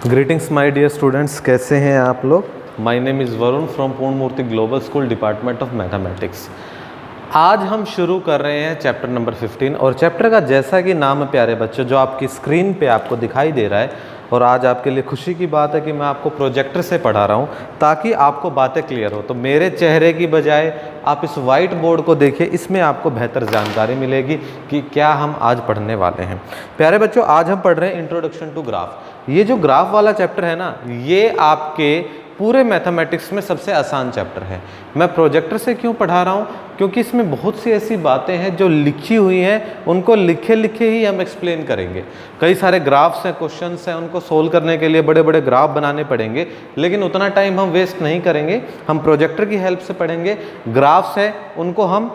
Greetings my dear students, कैसे हैं आप लोग। My name is Varun from Purna Murti global school department of mathematics. आज हम शुरू कर रहे हैं चैप्टर नंबर 15 और चैप्टर का जैसा कि नाम है प्यारे बच्चों, जो आपकी स्क्रीन पे आपको दिखाई दे रहा है। और आज आपके लिए खुशी की बात है कि मैं आपको प्रोजेक्टर से पढ़ा रहा हूँ ताकि आपको बातें क्लियर हो। तो मेरे चेहरे की बजाय आप इस वाइट बोर्ड को देखिए, इसमें आपको बेहतर जानकारी मिलेगी कि क्या हम आज पढ़ने वाले हैं। प्यारे बच्चों, आज हम पढ़ रहे हैं इंट्रोडक्शन टू ग्राफ। ये जो ग्राफ वाला चैप्टर है ना, ये आपके पूरे मैथमेटिक्स में सबसे आसान चैप्टर है। मैं प्रोजेक्टर से क्यों पढ़ा रहा हूँ? क्योंकि इसमें बहुत सी ऐसी बातें हैं जो लिखी हुई हैं, उनको लिखे लिखे ही हम एक्सप्लेन करेंगे। कई सारे ग्राफ्स हैं, क्वेश्चंस हैं, उनको सोल्व करने के लिए बड़े बड़े ग्राफ बनाने पड़ेंगे, लेकिन उतना टाइम हम वेस्ट नहीं करेंगे। हम प्रोजेक्टर की हेल्प से पढ़ेंगे। ग्राफ्स हैं, उनको हम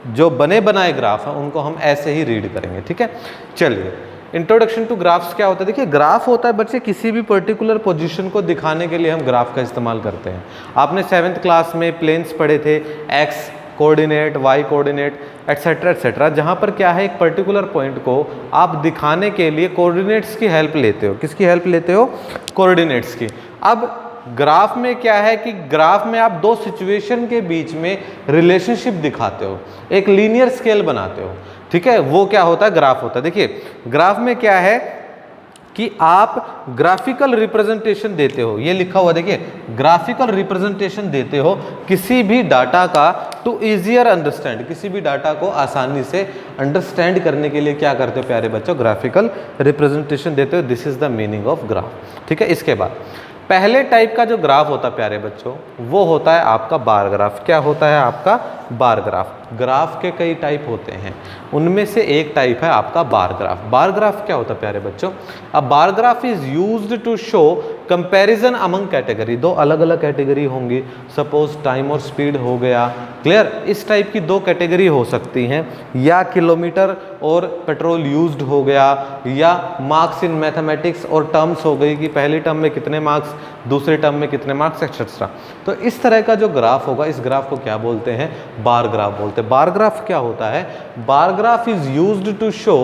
जो बने बनाए ग्राफ हैं उनको हम ऐसे ही रीड करेंगे। ठीक है, चलिए। इंट्रोडक्शन टू ग्राफ्स क्या होता है? देखिए, ग्राफ होता है बच्चे किसी भी पर्टिकुलर पोजीशन को दिखाने के लिए हम ग्राफ का इस्तेमाल करते हैं। आपने 7th क्लास में प्लेन्स पढ़े थे, x coordinate, y coordinate, et cetera et cetera, जहाँ पर क्या है, एक पर्टिकुलर पॉइंट को आप दिखाने के लिए कोऑर्डिनेट्स की हेल्प लेते हो। किसकी हेल्प लेते हो? कोऑर्डिनेट्स की। अब ग्राफ में क्या है कि ग्राफ में आप दो सिचुएशन के बीच में रिलेशनशिप दिखाते हो, एक लीनियर स्केल बनाते हो। ठीक है, वो क्या होता है? ग्राफ होता है। देखिए, ग्राफ में क्या है कि आप ग्राफिकल रिप्रेजेंटेशन देते हो। ये लिखा हुआ देखिए, ग्राफिकल रिप्रेजेंटेशन देते हो किसी भी डाटा का टू इजियर अंडरस्टैंड। किसी भी डाटा को आसानी से अंडरस्टैंड करने के लिए क्या करते हो प्यारे बच्चों? ग्राफिकल रिप्रेजेंटेशन देते हो। This is the meaning of graph. ठीक है, इसके बाद पहले टाइप का जो ग्राफ होता है प्यारे बच्चों, वो होता है आपका बार ग्राफ। क्या होता है आपका? Bar graph. ग्राफ के कई टाइप होते हैं, उनमें से एक टाइप है आपका बार ग्राफ। बार ग्राफ क्या होता है प्यारे बच्चों? A bar graph is used to show comparison among category. दो अलग अलग कैटेगरी होंगी, सपोज टाइम और स्पीड हो गया। क्लियर? इस टाइप की दो कैटेगरी हो सकती हैं, या किलोमीटर और पेट्रोल यूज्ड हो गया, या मार्क्स इन मैथमेटिक्स और टर्म्स हो गई कि पहली टर्म में कितने मार्क्स, दूसरे टर्म में कितने मार्क्स, एक्सेट्रा। तो इस तरह का जो ग्राफ होगा, इस ग्राफ को क्या बोलते हैं? बार ग्राफ बोलते हैं। बार ग्राफ क्या होता है? Bar graph is used to show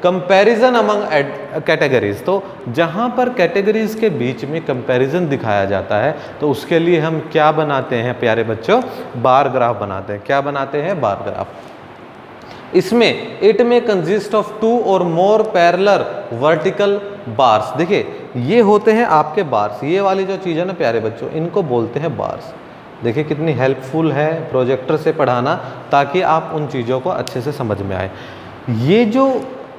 comparison among categories. तो जहां पर कैटेगरीज के बीच में कंपैरिजन दिखाया जाता है, तो उसके लिए हम क्या बनाते हैं प्यारे बच्चों? बार ग्राफ बनाते हैं। क्या बनाते हैं? Bar graph. इसमें इट में कंसिस्ट ऑफ 2 और मोर पैरेलल वर्टिकल बार्स। देखिए, ये होते हैं आपके बार्स। ये वाली जो चीज़ है ना प्यारे बच्चों, इनको बोलते हैं बार्स। देखिए कितनी हेल्पफुल है प्रोजेक्टर से पढ़ाना, ताकि आप उन चीज़ों को अच्छे से समझ में आए। ये जो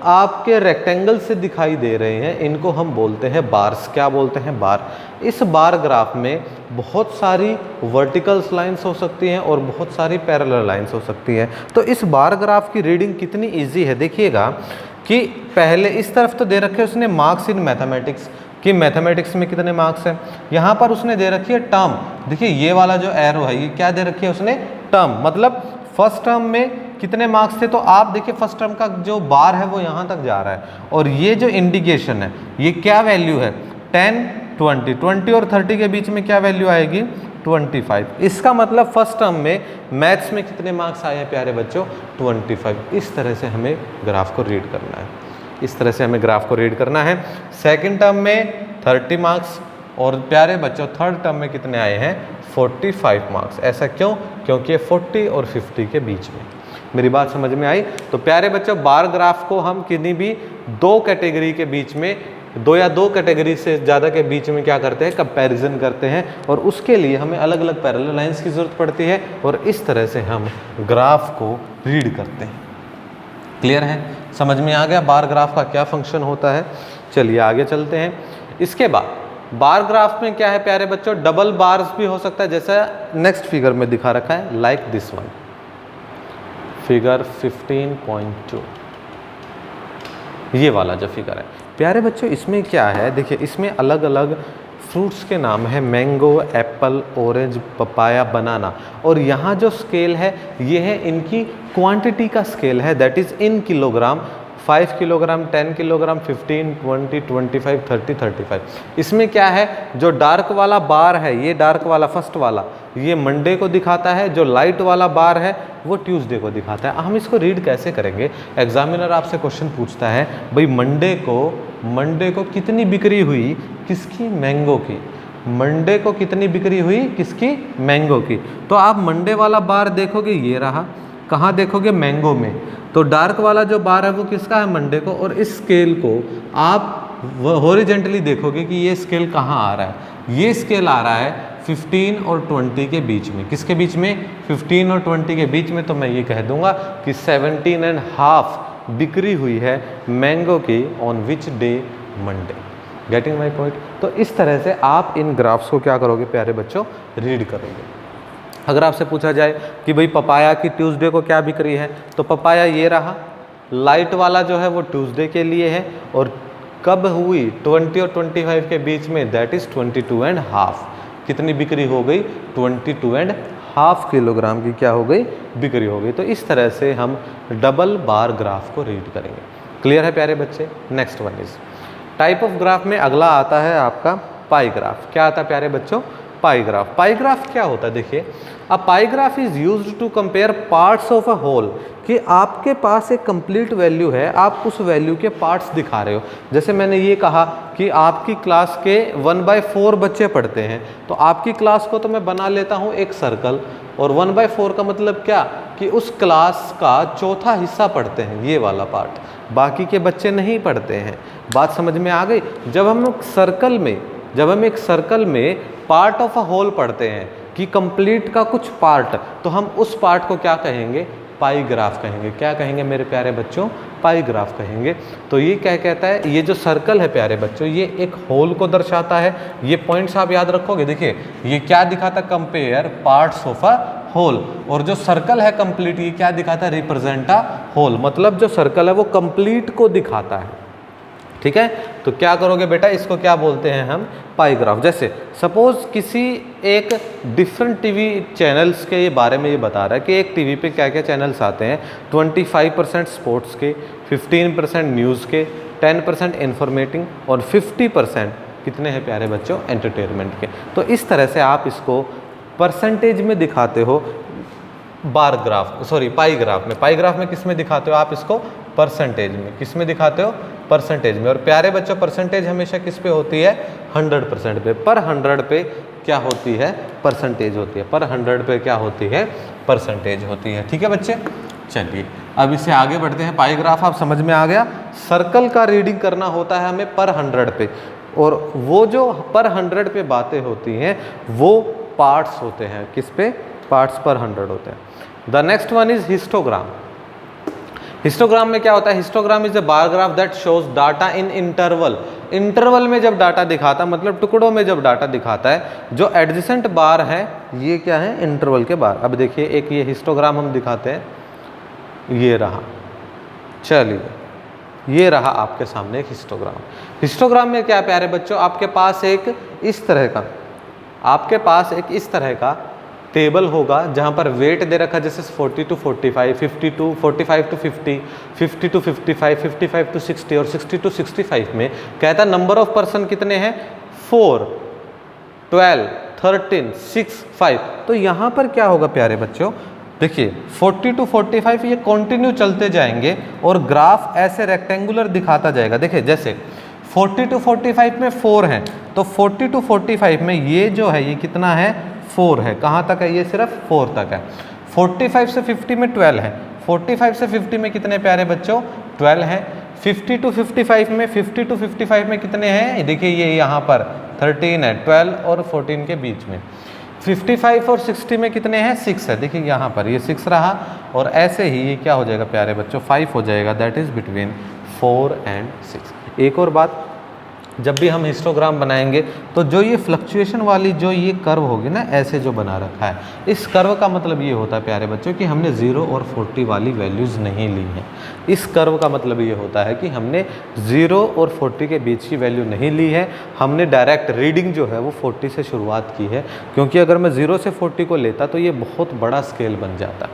आपके रेक्टेंगल से दिखाई दे रहे हैं, इनको हम बोलते हैं बार्स। क्या बोलते हैं? बार। इस बार ग्राफ में बहुत सारी वर्टिकल्स लाइंस हो सकती हैं और बहुत सारी पैरेलल लाइंस हो सकती हैं। तो इस बार ग्राफ की रीडिंग कितनी ईजी है, देखिएगा कि पहले इस तरफ तो दे रखे उसने मार्क्स इन मैथमेटिक्स कि मैथमेटिक्स में कितने मार्क्स हैं। यहाँ पर उसने दे रखी है टर्म। देखिए, ये वाला जो एरो है, ये क्या दे रखी है उसने? टर्म। मतलब फर्स्ट टर्म में कितने मार्क्स थे, तो आप देखिए फर्स्ट टर्म का जो बार है वो यहाँ तक जा रहा है, और ये जो इंडिकेशन है, ये क्या वैल्यू है? 10, 20 और 30 के बीच में क्या वैल्यू आएगी? 25। इसका मतलब फर्स्ट टर्म में मैथ्स में कितने मार्क्स आए हैं प्यारे बच्चों? 25। इस तरह से हमें ग्राफ को रीड करना है। इस तरह से हमें ग्राफ को रीड करना है। सेकंड टर्म में 30 मार्क्स, और प्यारे बच्चों थर्ड टर्म में कितने आए हैं? 45 मार्क्स। ऐसा क्यों? क्योंकि 40 और 50 के बीच में। मेरी बात समझ में आई? तो प्यारे बच्चों, बार ग्राफ को हम किन्हीं भी दो कैटेगरी के बीच में, दो या दो कैटेगरी से ज़्यादा के बीच में क्या करते हैं? कंपैरिजन करते हैं, और उसके लिए हमें अलग अलग पैरेलल लाइंस की ज़रूरत पड़ती है, और इस तरह से हम ग्राफ को रीड करते हैं। क्लियर है? समझ में आ गया बार ग्राफ का क्या फंक्शन होता है? चलिए आगे चलते हैं। इसके बाद बार ग्राफ में क्या है प्यारे बच्चों? डबल बार्स भी हो सकता है, जैसा नेक्स्ट फिगर में दिखा रखा है, लाइक दिस वन, फिगर 15.2। ये वाला जो फिगर है प्यारे बच्चों, इसमें क्या है? देखिए, इसमें अलग अलग फ्रूट्स के नाम है, मैंगो, एप्पल, ऑरेंज, पपाया, बनाना। और यहाँ जो स्केल है, ये है इनकी क्वांटिटी का स्केल है, that is in kilogram. 5 kilogram, 10 kilogram, 15, 20, 25, 30, 35। इसमें क्या है? जो डार्क वाला बार है, ये डार्क वाला फर्स्ट वाला, ये मंडे को दिखाता है। जो लाइट वाला बार है वो ट्यूसडे को दिखाता है। हम इसको रीड कैसे करेंगे? एग्जामिनर आपसे क्वेश्चन पूछता है, भाई मंडे को कितनी बिक्री हुई, किसकी? मैंगो की। मंडे को कितनी बिक्री हुई? किसकी? मैंगो की। तो आप मंडे वाला बार देखोगे, ये रहा। कहाँ देखोगे? मैंगो में। तो डार्क वाला जो बार है वो किसका है? मंडे को। और इस स्केल को आप हॉरिजेंटली देखोगे कि ये स्केल कहाँ आ रहा है। ये स्केल आ रहा है 15 और 20 के बीच में। किसके बीच में? 15 और 20 के बीच में। तो मैं ये कह दूंगा कि 17.5 बिक्री हुई है मैंगो की on which day? Monday. Getting my point? तो इस तरह से आप इन ग्राफ्स को क्या करोगे प्यारे बच्चों? रीड करोगे। अगर आपसे पूछा जाए कि भाई पपाया की ट्यूसडे को क्या बिक्री है, तो पपाया ये रहा, लाइट वाला जो है वो ट्यूसडे के लिए है, और कब हुई? 20 और 25 के बीच में, दैट इज 22.5। कितनी बिक्री हो गई? 22.5 किलोग्राम की क्या हो गई? बिक्री हो गई। तो इस तरह से हम डबल बार ग्राफ को रीड करेंगे। क्लियर है प्यारे बच्चे? Next one is type of graph में अगला आता है आपका पाई ग्राफ। क्या आता है प्यारे बच्चों? पाई ग्राफ। पाई ग्राफ क्या होता है? देखिए, a pie graph is used to compare parts of a whole, कि आपके पास एक कंप्लीट वैल्यू है, आप उस वैल्यू के पार्ट्स दिखा रहे हो। जैसे मैंने ये कहा कि आपकी क्लास के 1/4 बच्चे पढ़ते हैं, तो आपकी क्लास को तो मैं बना लेता हूँ एक सर्कल, और 1/4 का मतलब क्या? कि उस क्लास का चौथा हिस्सा पढ़ते हैं, ये वाला पार्ट, बाकी के बच्चे नहीं पढ़ते हैं। बात समझ में आ गई? जब हम एक सर्कल में पार्ट ऑफ अ होल पढ़ते हैं कि कंप्लीट का कुछ पार्ट, तो हम उस पार्ट को क्या कहेंगे? पाई ग्राफ कहेंगे। क्या कहेंगे मेरे प्यारे बच्चों? पाई ग्राफ कहेंगे। तो ये क्या कहता है? ये जो सर्कल है प्यारे बच्चों, ये एक होल को दर्शाता है। ये पॉइंट्स आप याद रखोगे। देखिए, ये क्या दिखाता? Compare parts of a whole. और जो सर्कल है कंप्लीट, ये क्या दिखाता है? Represent a whole. मतलब जो सर्कल है वो कंप्लीट को दिखाता है। ठीक है? तो क्या करोगे बेटा? इसको क्या बोलते हैं हम? पाई ग्राफ। जैसे सपोज किसी एक डिफरेंट टीवी चैनल्स के ये बारे में ये बता रहा है कि एक टीवी पे क्या क्या चैनल्स आते हैं। 25% स्पोर्ट्स के, 15% न्यूज़ के, 10% इन्फॉर्मेटिव, और 50% कितने हैं प्यारे बच्चों? एंटरटेनमेंट के। तो इस तरह से आप इसको परसेंटेज में दिखाते हो बार ग्राफ, सॉरी पाई ग्राफ में। पाई ग्राफ में किस में दिखाते हो आप इसको? परसेंटेज में। किस में दिखाते हो? परसेंटेज में। और प्यारे बच्चों, परसेंटेज हमेशा किस पे होती है? 100% पे। पर 100 पे क्या होती है? परसेंटेज होती है। पर 100 पे क्या होती है? परसेंटेज होती है। ठीक है बच्चे? चलिए अब इससे आगे बढ़ते हैं। पाई ग्राफ आप समझ में आ गया। सर्कल का रीडिंग करना होता है हमें पर 100 पे, और वो जो पर 100 पे बातें होती हैं वो पार्ट्स होते हैं। किस पे? पार्ट्स पर 100 होते हैं। The next one is histogram. Histogram में क्या होता है? Histogram is a bar graph that shows data in interval. Interval में जब डाटा दिखाता है, मतलब टुकड़ों में जब डाटा दिखाता है, जो एडजेसेंट बार है ये क्या है? इंटरवल के बार। अब देखिए, एक ये हिस्टोग्राम हम दिखाते हैं, ये रहा। चलिए, ये रहा आपके सामने एक हिस्टोग्राम। हिस्टोग्राम में क्या प्यारे बच्चों? आपके पास एक इस तरह का टेबल होगा जहाँ पर वेट दे रखा, जैसे 40 to 45, 45 to 50, 50 to 55, 55 to 60 और 60 to 65 में कहता है नंबर ऑफ पर्सन कितने हैं? 4, 12, 13, 6, 5। तो यहाँ पर क्या होगा प्यारे बच्चों? देखिए 40 to 45 ये कंटिन्यू चलते जाएंगे और ग्राफ ऐसे रेक्टेंगुलर दिखाता जाएगा। देखिए जैसे 40 to 45 में 4 हैं, तो 40 to 45 में ये जो है ये कितना है? 4 है। कहाँ तक है? ये सिर्फ 4 तक है। 45 से 50 में 12 है। 45 से 50 में कितने प्यारे बच्चों? 12 है। 50 to 55 में कितने हैं? देखिए ये यहाँ पर 13 है। 12 और 14 के बीच में। 55 और 60 में कितने हैं? 6 है। देखिए यहाँ पर ये 6 रहा, और ऐसे ही ये क्या हो जाएगा प्यारे बच्चों? 5 हो जाएगा। That is between 4 and 6। एक और बात, जब भी हम हिस्टोग्राम बनाएंगे तो जो ये फ्लक्चुएशन वाली जो ये कर्व होगी ना, ऐसे जो बना रखा है, इस कर्व का मतलब ये होता है प्यारे बच्चों कि हमने 0 और 40 वाली वैल्यूज़ नहीं ली हैं। इस कर्व का मतलब ये होता है कि हमने 0 और 40 के बीच की वैल्यू नहीं ली है, हमने डायरेक्ट रीडिंग जो है वो 40 से शुरुआत की है, क्योंकि अगर मैं 0 से 40 को लेता तो ये बहुत बड़ा स्केल बन जाता।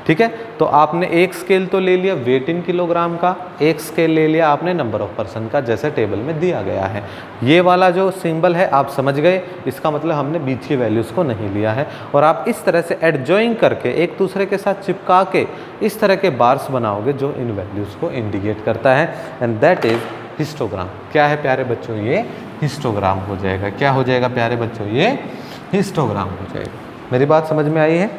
ठीक है, तो आपने एक स्केल तो ले लिया वेट इन किलोग्राम का, एक स्केल ले लिया आपने नंबर ऑफ पर्सन का, जैसे टेबल में दिया गया है। ये वाला जो सिंबल है आप समझ गए, इसका मतलब हमने बीच की वैल्यूज़ को नहीं लिया है। और आप इस तरह से एडजॉइन करके एक दूसरे के साथ चिपका के इस तरह के बार्स बनाओगे जो इन वैल्यूज़ को इंडिकेट करता है, एंड दैट इज़ हिस्टोग्राम। क्या है प्यारे बच्चों? ये हिस्टोग्राम हो जाएगा। क्या हो जाएगा प्यारे बच्चों? ये हिस्टोग्राम हो जाएगा। मेरी बात समझ में आई है?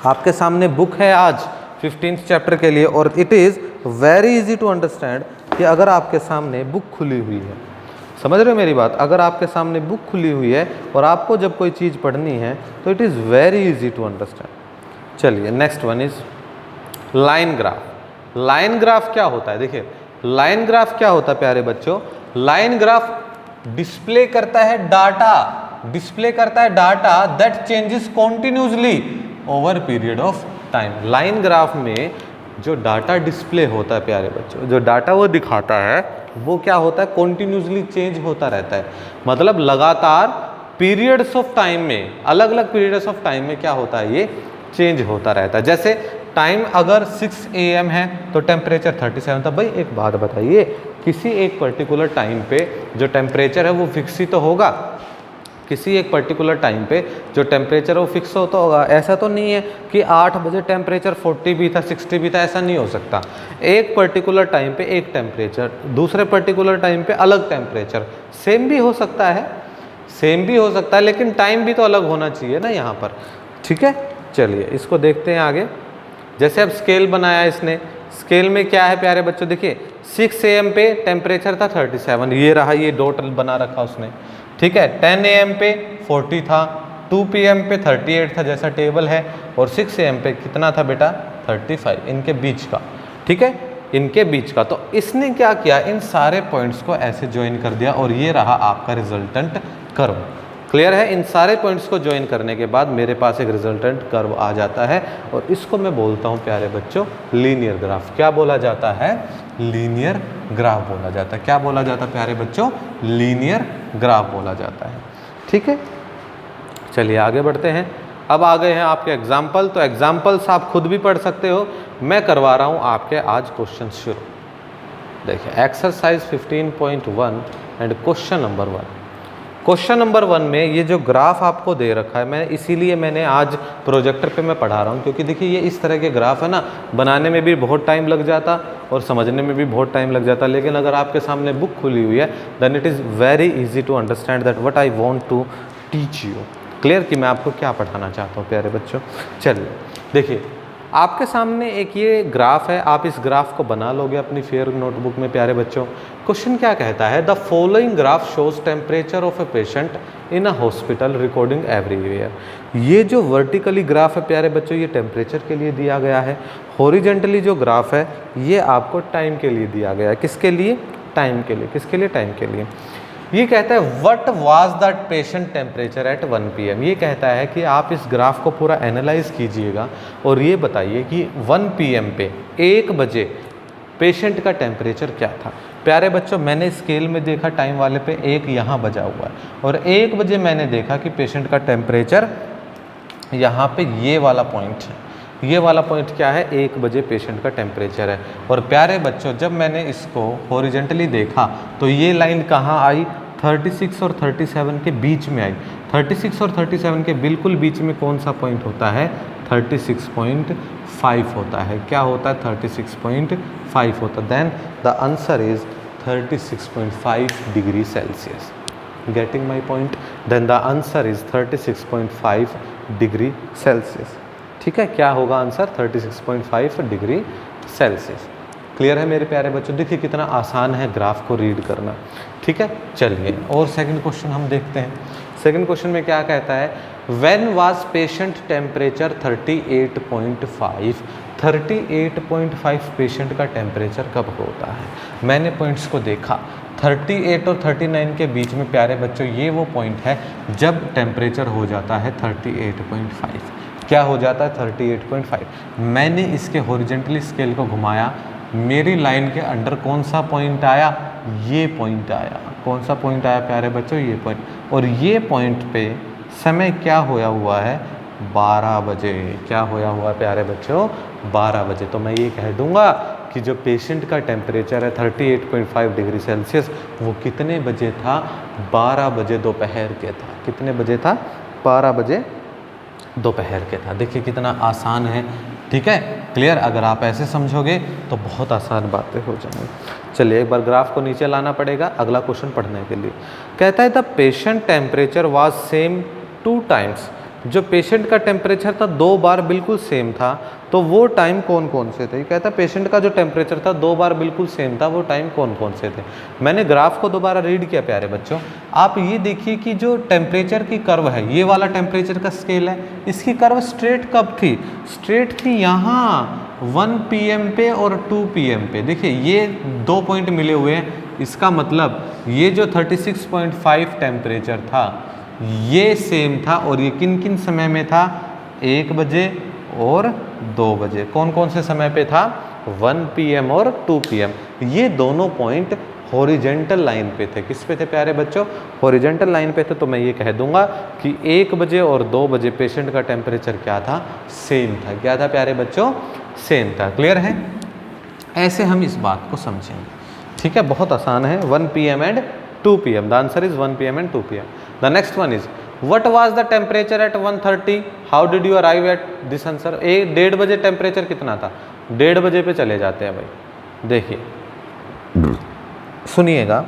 आपके सामने बुक है आज 15th चैप्टर के लिए, और it is very easy to understand कि अगर आपके सामने बुक खुली हुई है, समझ रहे हो मेरी बात? अगर आपके सामने बुक खुली हुई है और आपको जब कोई चीज़ पढ़नी है तो it is very easy to understand. चलिए next one is line graph. Line graph क्या होता है? देखिए लाइन ग्राफ क्या होता है प्यारे बच्चों? लाइन ग्राफ डिस्प्ले करता है डाटा, डिस्प्ले करता है data that changes continuously over period of time. Line graph में जो डाटा डिस्प्ले होता है प्यारे बच्चों, जो डाटा वो दिखाता है वो क्या होता है? कॉन्टिन्यूसली चेंज होता रहता है। मतलब लगातार पीरियड्स ऑफ टाइम में, अलग अलग पीरियड्स ऑफ टाइम में क्या होता है? ये चेंज होता रहता है। जैसे टाइम अगर 6 AM है तो टेम्परेचर 37 था। भाई एक बात बताइए, किसी एक पर्टिकुलर टाइम पे जो टेम्परेचर है वो फिक्स ही तो होगा। किसी एक पर्टिकुलर टाइम पे जो टेम्परेचर वो फिक्स होता होगा। ऐसा तो नहीं है कि 8 बजे टेम्परेचर 40 भी था, 60 भी था, ऐसा नहीं हो सकता। एक पर्टिकुलर टाइम पे एक टेम्परेचर, दूसरे पर्टिकुलर टाइम पे अलग टेम्परेचर, सेम भी हो सकता है, सेम भी हो सकता है, लेकिन टाइम भी तो अलग होना चाहिए ना यहाँ पर। ठीक है, चलिए इसको देखते हैं आगे। जैसे अब स्केल बनाया इसने, स्केल में क्या है प्यारे बच्चों? देखिए 6 AM पे टेम्परेचर था 37, ये रहा, ये डॉट बना रखा उसने। ठीक है, 10 AM पे 40 था, 2 PM पे 38 था जैसा टेबल है, और 6 AM पे कितना था बेटा? 35, इनके बीच का। ठीक है, इनके बीच का। तो इसने क्या किया? इन सारे पॉइंट्स को ऐसे ज्वाइन कर दिया और ये रहा आपका रिजल्टेंट कर्व। क्लियर है? इन सारे पॉइंट्स को ज्वाइन करने के बाद मेरे पास एक रिजल्टेंट कर्व आ जाता है, और इसको मैं बोलता हूँ प्यारे बच्चों लीनियर ग्राफ। क्या बोला जाता है? लीनियर ग्राफ बोला जाता है। क्या बोला जाता है प्यारे बच्चों? लीनियर ग्राफ बोला जाता है। ठीक है, चलिए आगे बढ़ते हैं। अब आ गए हैं आपके एग्जाम्पल। तो एग्जाम्पल्स आप खुद भी पढ़ सकते हो, मैं करवा रहा हूँ आपके आज क्वेश्चन शुरू। देखिए exercise 15.1 and question number 1। Question number 1 में ये जो ग्राफ आपको दे रखा है, मैं इसीलिए मैंने आज प्रोजेक्टर पे मैं पढ़ा रहा हूँ, क्योंकि देखिए ये इस तरह के ग्राफ है ना, बनाने में भी बहुत टाइम लग जाता और समझने में भी बहुत टाइम लग जाता। लेकिन अगर आपके सामने बुक खुली हुई है then it is very easy to understand that what I want to teach you. Clear कि मैं आपको क्या पढ़ाना चाहता हूँ प्यारे बच्चों। चलिए देखिए आपके सामने एक ये ग्राफ है, आप इस ग्राफ को बना लोगे अपनी फेयर नोटबुक में प्यारे बच्चों। क्वेश्चन क्या कहता है? The following graph shows temperature of a patient in a hospital recording everywhere. ये जो वर्टिकली ग्राफ है प्यारे बच्चों, ये टेम्परेचर के लिए दिया गया है। हॉरिजेंटली जो ग्राफ है ये आपको टाइम के लिए दिया गया है। किसके लिए? टाइम के लिए। किसके लिए? टाइम के लिए। ये कहता है what was that patient temperature at 1 PM। ये कहता है कि आप इस ग्राफ को पूरा एनालाइज कीजिएगा और ये बताइए कि 1 PM पे 1 बजे पेशेंट का टेम्परेचर क्या था। प्यारे बच्चों मैंने स्केल में देखा टाइम वाले पे 1 यहाँ बजा हुआ है, और 1 बजे मैंने देखा कि पेशेंट का टेम्परेचर यहाँ पे ये वाला पॉइंट है। ये वाला पॉइंट क्या है? 1 बजे पेशेंट का टेम्परेचर है। और प्यारे बच्चों जब मैंने इसको हॉरिजेंटली देखा तो ये लाइन कहाँ आई? 36 और 37 के बीच में आई। 36 और 37 के बिल्कुल बीच में कौन सा पॉइंट होता है? 36.5 होता है। क्या होता है? 36.5 होता है। Then the answer is 36.5 degree Celsius. Getting my point? Then the answer is 36.5 degree Celsius. ठीक है, क्या होगा आंसर? 36.5 degree Celsius. क्लियर है मेरे प्यारे बच्चों? देखिए कितना आसान है ग्राफ को रीड करना। ठीक है, चलिए और सेकंड क्वेश्चन हम देखते हैं। सेकंड क्वेश्चन में क्या कहता है? When was patient temperature 38.5। 38.5 patient का टेम्परेचर कब होता है? मैंने पॉइंट्स को देखा 38 और 39 के बीच में प्यारे बच्चों ये वो पॉइंट है जब टेम्परेचर हो जाता है 38.5। क्या हो जाता है? 38.5। मैंने इसके हॉरिजेंटली स्केल को घुमाया, मेरी लाइन के अंडर कौन सा पॉइंट आया? ये पॉइंट आया। कौन सा पॉइंट आया प्यारे बच्चों? ये पॉइंट। और ये पॉइंट पे समय क्या होया हुआ है? 12 बजे। क्या होया हुआ है प्यारे बच्चों? 12 बजे। तो मैं ये कह दूंगा कि जो पेशेंट का टेम्परेचर है 38.5 डिग्री सेल्सियस वो कितने बजे था? 12 बजे दोपहर के था। कितने बजे था? 12 बजे दोपहर के था। देखिए कितना आसान है, ठीक है, क्लियर। अगर आप ऐसे समझोगे तो बहुत आसान बातें हो जाएंगी। चलिए एक बार ग्राफ को नीचे लाना पड़ेगा अगला क्वेश्चन पढ़ने के लिए। कहता है the patient temperature was same 2 times. जो पेशेंट का टेम्परेचर था 2 बार बिल्कुल सेम था, तो वो टाइम कौन कौन से थे? कहता है पेशेंट का जो टेम्परेचर था 2 बार बिल्कुल सेम था, वो टाइम कौन कौन से थे? मैंने ग्राफ को दोबारा रीड किया प्यारे बच्चों। आप ये देखिए कि जो टेम्परेचर की कर्व है, ये वाला टेम्परेचर का स्केल है, इसकी कर्व स्ट्रेट कब थी? स्ट्रेट थी यहाँ 1 PM पे और 2 PM पे। देखिए ये 2 पॉइंट मिले हुए हैं, इसका मतलब ये जो 36.5 टेम्परेचर था ये सेम था, और ये किन किन समय में था? 1 बजे और 2 बजे। कौन कौन से समय पे था? 1 PM और 2 PM। ये दोनों पॉइंट हॉरिजेंटल लाइन पे थे। किस पे थे प्यारे बच्चों? हॉरिजेंटल लाइन पे थे। तो मैं ये कह दूंगा कि 1 बजे और 2 बजे पेशेंट का टेम्परेचर क्या था? सेम था। क्या था प्यारे बच्चों? सेम था। क्लियर है? ऐसे हम इस बात को समझेंगे। ठीक है, बहुत आसान है। 1 PM and 2 PM। The answer is 1 PM and 2 PM। The next one is what was the temperature at 1:30? how did you arrive at this answer? 1:30 बजे टेम्परेचर कितना था? 1:30 बजे पे चले जाते हैं भाई। देखिए सुनिएगा,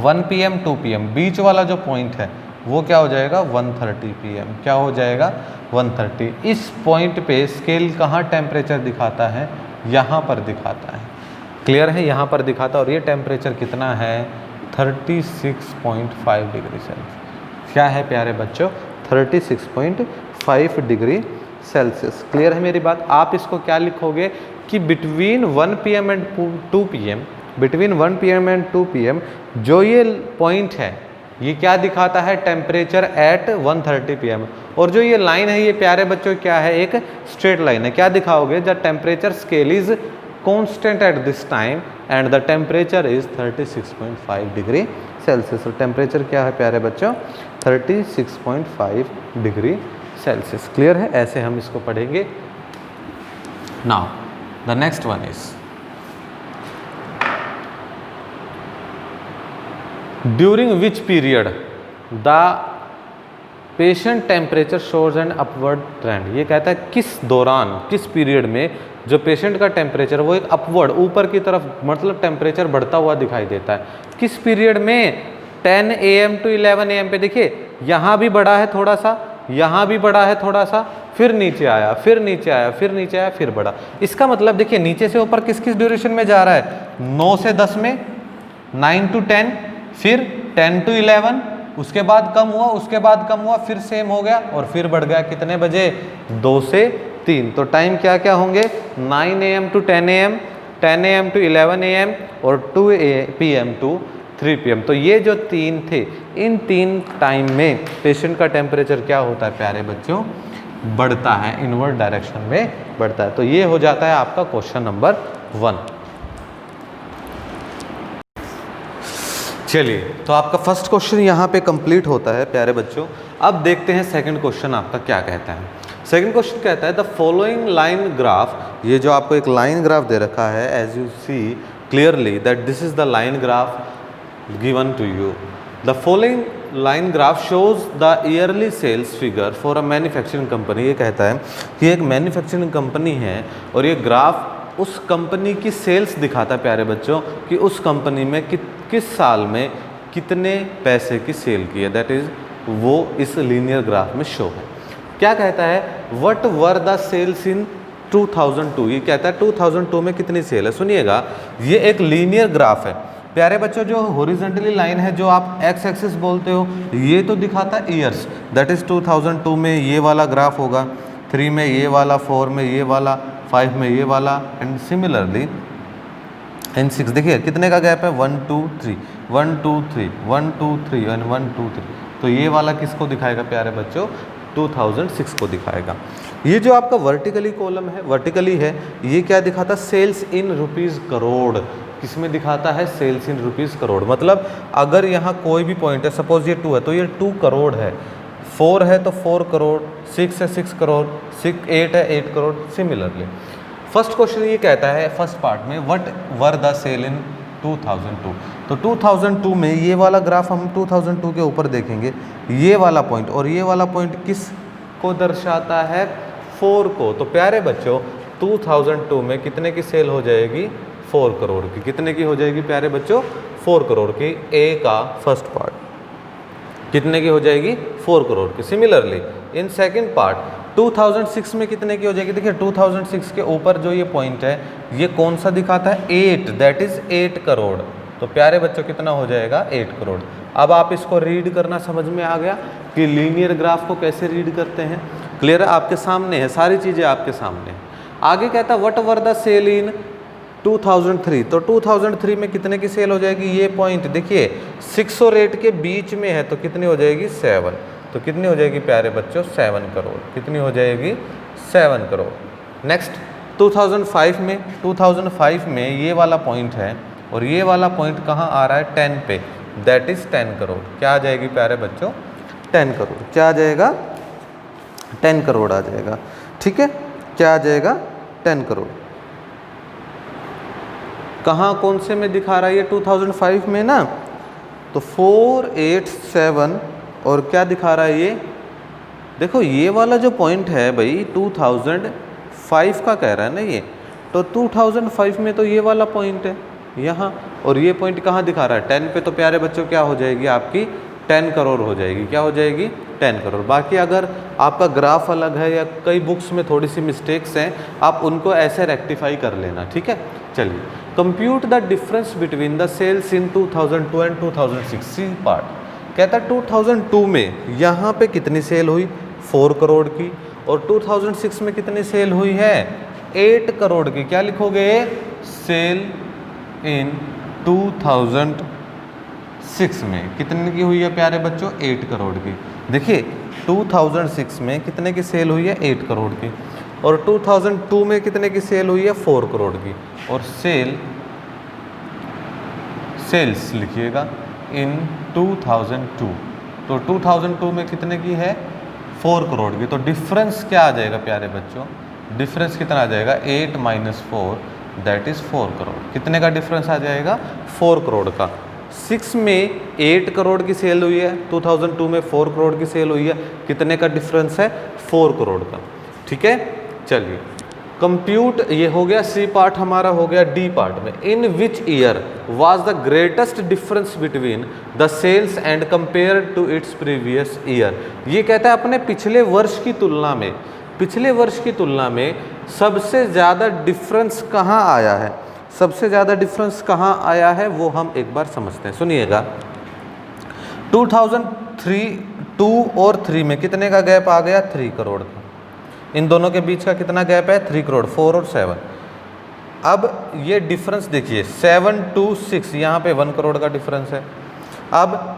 1 PM 2 PM बीच वाला जो पॉइंट है वो क्या हो जाएगा? 1:30 PM। क्या हो जाएगा? 1:30। इस पॉइंट पे स्केल कहाँ टेम्परेचर दिखाता है? यहाँ पर दिखाता है। क्लियर है? यहाँ पर दिखाता। और ये टेम्परेचर कितना है? 36.5 डिग्री सेल्सियस। क्या है प्यारे बच्चों? 36.5 डिग्री सेल्सियस। क्लियर है मेरी बात? आप इसको क्या लिखोगे कि between 1 PM and 2 PM, between 1 PM and 2 PM जो ये पॉइंट है ये क्या दिखाता है? Temperature at 1:30 PM। और जो ये लाइन है ये प्यारे बच्चों क्या है? एक स्ट्रेट लाइन है। क्या दिखाओगे? The temperature scale is constant at this time and the temperature is 36.5 degree Celsius. और टेम्परेचर क्या है प्यारे बच्चों? 36.5 डिग्री सेल्सियस। क्लियर है? ऐसे हम इसको पढ़ेंगे। Now the next one is during which period the patient temperature shows and upward trend. ये कहता है किस दौरान, किस पीरियड में जो पेशेंट का टेम्परेचर वो एक अपवर्ड, ऊपर की तरफ, मतलब टेम्परेचर बढ़ता हुआ दिखाई देता है। किस पीरियड में? 10 AM to 11 AM पे। देखिए यहाँ भी बढ़ा है थोड़ा सा, यहाँ भी बढ़ा है थोड़ा सा, फिर नीचे आया, फिर नीचे आया, फिर नीचे आया, फिर बढ़ा। इसका मतलब देखिए नीचे से ऊपर किस किस ड्यूरेशन में जा रहा है? 9 से 10 में, 9 to 10, फिर 10 to 11, उसके बाद कम हुआ, उसके बाद कम हुआ, फिर सेम हो गया और फिर बढ़ गया। कितने बजे? 2 से 3। तो टाइम क्या क्या होंगे? 9 AM to 10 AM, 10 AM to 11 AM और 2 PM to 3 PM। तो ये जो 3 थे, इन 3 टाइम में पेशेंट का टेम्परेचर क्या होता है प्यारे बच्चों? बढ़ता है, इनवर्ड डायरेक्शन में बढ़ता है। तो ये हो जाता है आपका क्वेश्चन नंबर 1। चलिए, तो आपका फर्स्ट क्वेश्चन यहाँ पे कंप्लीट होता है प्यारे बच्चों। अब देखते हैं सेकंड क्वेश्चन आपका क्या कहता है। सेकंड क्वेश्चन कहता है द फॉलोइंग लाइन ग्राफ। ये जो आपको एक लाइन ग्राफ दे रखा है, as you see clearly that this is the line graph given to you. The following line graph shows the yearly sales figure for a manufacturing company. ये कहता है कि एक मैन्युफैक्चरिंग कंपनी है और ये ग्राफ उस कंपनी की सेल्स दिखाता है प्यारे बच्चों कि उस कंपनी में किस साल में कितने पैसे की सेल की है। दैट इज वो इस लीनियर ग्राफ में शो है। क्या कहता है? What were the sales in 2002। ये कहता है 2002 में कितनी सेल है। सुनिएगा, ये एक लीनियर ग्राफ है प्यारे बच्चों। जो हॉरिजॉन्टली लाइन है, जो आप एक्स एक्सिस बोलते हो, ये तो दिखाता है ईयर्स। दैट इज 2002 में ये वाला ग्राफ होगा, 3 में ये वाला, 4 में ये वाला, 5 में ये वाला, एंड सिमिलरली एंड 6। देखिए कितने का गैप है? 1 2 3, 1 2 3, 1 2 3 एंड 1 2 3। तो ये वाला किसको दिखाएगा प्यारे बच्चों? 2006 को दिखाएगा। ये जो आपका वर्टिकली कॉलम है, वर्टिकली है, ये क्या दिखाता? Sales in rupees crore. किसमें दिखाता है? Sales in rupees crore. मतलब अगर यहाँ कोई भी पॉइंट है, सपोज ये 2 है तो ये 2 करोड़ है, 4 है तो 4 करोड़, 6 है 6 करोड़, 8 है 8 करोड़। सिमिलरली फर्स्ट क्वेश्चन ये कहता है फर्स्ट पार्ट में व्हाट वर द सेल इन 2002। तो 2002 में ये वाला ग्राफ हम 2002 के ऊपर देखेंगे, ये वाला पॉइंट और ये वाला पॉइंट किस को दर्शाता है? 4 को। तो प्यारे बच्चों 2002 में कितने की सेल हो जाएगी? 4 करोड़ की। कितने की हो जाएगी प्यारे बच्चों? 4 करोड़ की। ए का फर्स्ट पार्ट कितने की हो जाएगी? 4 करोड़ की। सिमिलरली इन सेकंड पार्ट 2006 में कितने की हो जाएगी? देखिए 2006 के ऊपर जो ये पॉइंट है ये कौन सा दिखाता है? 8, दैट इज 8 करोड़। तो प्यारे बच्चों कितना हो जाएगा? 8 करोड़। अब आप इसको रीड करना समझ में आ गया कि लीनियर ग्राफ को कैसे रीड करते हैं। क्लियर है? आपके सामने है, सारी चीज़ें आपके सामने हैं। आगे कहता है व्हाट वर द सेल इन 2003। तो 2003 में कितने की सेल हो जाएगी? ये पॉइंट देखिए 6 और 8 के बीच में है, तो कितनी हो जाएगी? 7। तो कितनी हो जाएगी प्यारे बच्चों? 7 करोड़। कितनी हो जाएगी? 7 करोड़। नेक्स्ट 2005 में ये वाला पॉइंट है और ये वाला पॉइंट कहाँ आ रहा है? 10 पे, दैट इज 10 करोड़। क्या आ जाएगी प्यारे बच्चों? 10 करोड़। क्या आ जाएगा? 10 करोड़ आ जाएगा। ठीक है, क्या आ जाएगा? 10 करोड़। कहाँ कौन से में दिखा रहा है ये? 2005 में ना, तो 4, 8, 7 और क्या दिखा रहा है ये? देखो ये वाला जो पॉइंट है भाई 2005 का कह रहा है ना ये, तो 2005 में तो ये वाला पॉइंट है यहाँ, और ये पॉइंट कहाँ दिखा रहा है? 10 पे। तो प्यारे बच्चों क्या हो जाएगी आपकी? 10 करोड़ हो जाएगी। क्या हो जाएगी? 10 करोड़। बाकी अगर आपका ग्राफ अलग है या कई बुक्स में थोड़ी सी मिस्टेक्स हैं, आप उनको ऐसे रेक्टिफाई कर लेना। ठीक है, चलिए। Compute the difference between the sales in 2002 and 2006। C part कहता है 2002 में यहाँ पे कितनी सेल हुई? 4 करोड़ की। और 2006 में कितनी सेल हुई है? 8 करोड़ की। क्या लिखोगे? सेल इन 2006 में कितने की हुई है प्यारे बच्चों? 8 करोड़ की। देखिए 2006 में कितने की सेल हुई है? 8 करोड़ की। और 2002 में कितने की सेल हुई है? 4 करोड़ की। और सेल्स लिखिएगा इन 2002। तो 2002 में कितने की है? 4 करोड़ की। तो डिफरेंस क्या आ जाएगा प्यारे बच्चों? डिफरेंस कितना आ जाएगा? 8 माइनस 4 दैट इज 4 करोड़। कितने का डिफरेंस आ जाएगा? 4 करोड़ का। 6 में 8 करोड़ की सेल हुई है, 2002 में 4 करोड़ की सेल हुई है। कितने का डिफरेंस है? 4 करोड़ का। ठीक है, चलिए। कंप्यूट ये हो गया, सी पार्ट हमारा हो गया। डी पार्ट में in which year was the greatest difference between the sales and compare to its previous year. ये कहता है अपने पिछले वर्ष की तुलना में, पिछले वर्ष की तुलना में सबसे ज़्यादा डिफरेंस कहाँ आया है? सबसे ज़्यादा डिफरेंस कहाँ आया है वो हम एक बार समझते हैं। सुनिएगा 2002 और 3 में कितने का गैप आ गया? 3 करोड़ का। इन दोनों के बीच का कितना गैप है? 3 करोड़। 4 और 7। अब ये डिफरेंस देखिए 7 to 6 यहाँ पे 1 करोड़ का डिफरेंस है। अब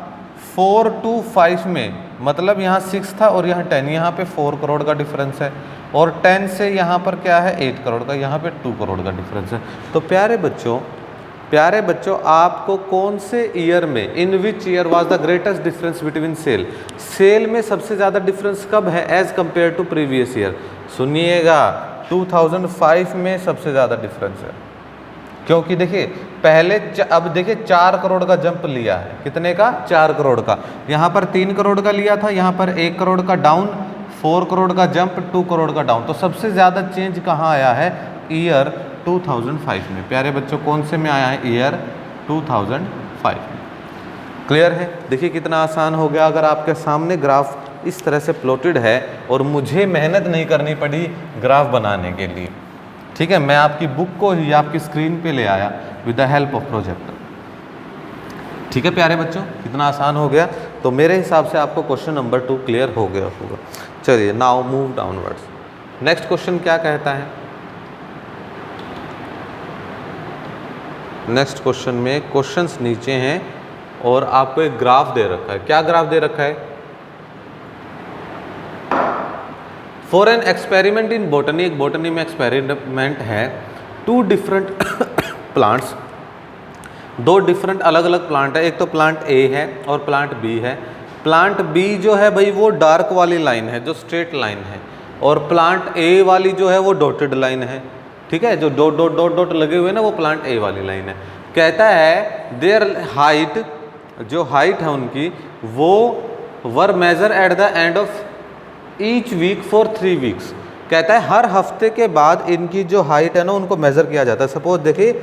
4 to 5 में मतलब यहाँ 6 था और यहाँ 10, यहाँ पे 4 करोड़ का डिफरेंस है। और 10 से यहाँ पर क्या है? 8 करोड़ का। यहाँ पे 2 करोड़ का डिफरेंस है। तो प्यारे बच्चों आपको कौन से ईयर में, in which year was the greatest difference between sale, sale में सबसे ज़्यादा डिफरेंस कब है as compare to previous year? सुनिएगा 2005 में सबसे ज़्यादा डिफरेंस है। क्योंकि देखिए पहले अब देखिए 4 करोड़ का जंप लिया है। कितने का? 4 करोड़ का। यहाँ पर 3 करोड़ का लिया था, यहाँ पर 1 करोड़ का डाउन, 4 करोड़ का जंप, 2 करोड़ का डाउन। तो सबसे ज़्यादा चेंज कहाँ आया है? ईयर 2005 में। प्यारे बच्चों कौन से में आया है? ईयर 2005 में। क्लियर है? देखिए कितना आसान हो गया। अगर आपके सामने ग्राफ इस तरह से प्लॉटेड है और मुझे मेहनत नहीं करनी पड़ी ग्राफ बनाने के लिए, ठीक है, मैं आपकी बुक को ही आपकी स्क्रीन पे ले आया with the help of projector. ठीक है प्यारे बच्चों, कितना आसान हो गया। तो मेरे हिसाब से आपको क्वेश्चन नंबर 2 क्लियर हो गया होगा। चलिए now move downwards. Next question क्या कहता है? नेक्स्ट क्वेश्चन में क्वेश्चंस नीचे हैं और आपको एक ग्राफ दे रखा है। क्या ग्राफ दे रखा है? For an experiment in botany, एक बॉटनी में एक्सपेरिमेंट है। 2 डिफरेंट प्लांट्स, 2 डिफरेंट अलग अलग प्लांट है। एक तो प्लांट ए है और प्लांट बी है। प्लांट बी जो है भाई वो डार्क वाली लाइन है जो स्ट्रेट लाइन है, और प्लांट ए वाली जो है वो डॉटेड लाइन है। ठीक है, जो डॉट डॉट डॉट डॉट लगे हुए ना वो प्लांट ए वाली लाइन है। कहता है देयर हाइट, जो हाइट है उनकी वो were measured at the end of each week for 3 weeks. कहता है हर हफ्ते के बाद इनकी जो हाइट है ना उनको मेज़र किया जाता है। सपोज देखिए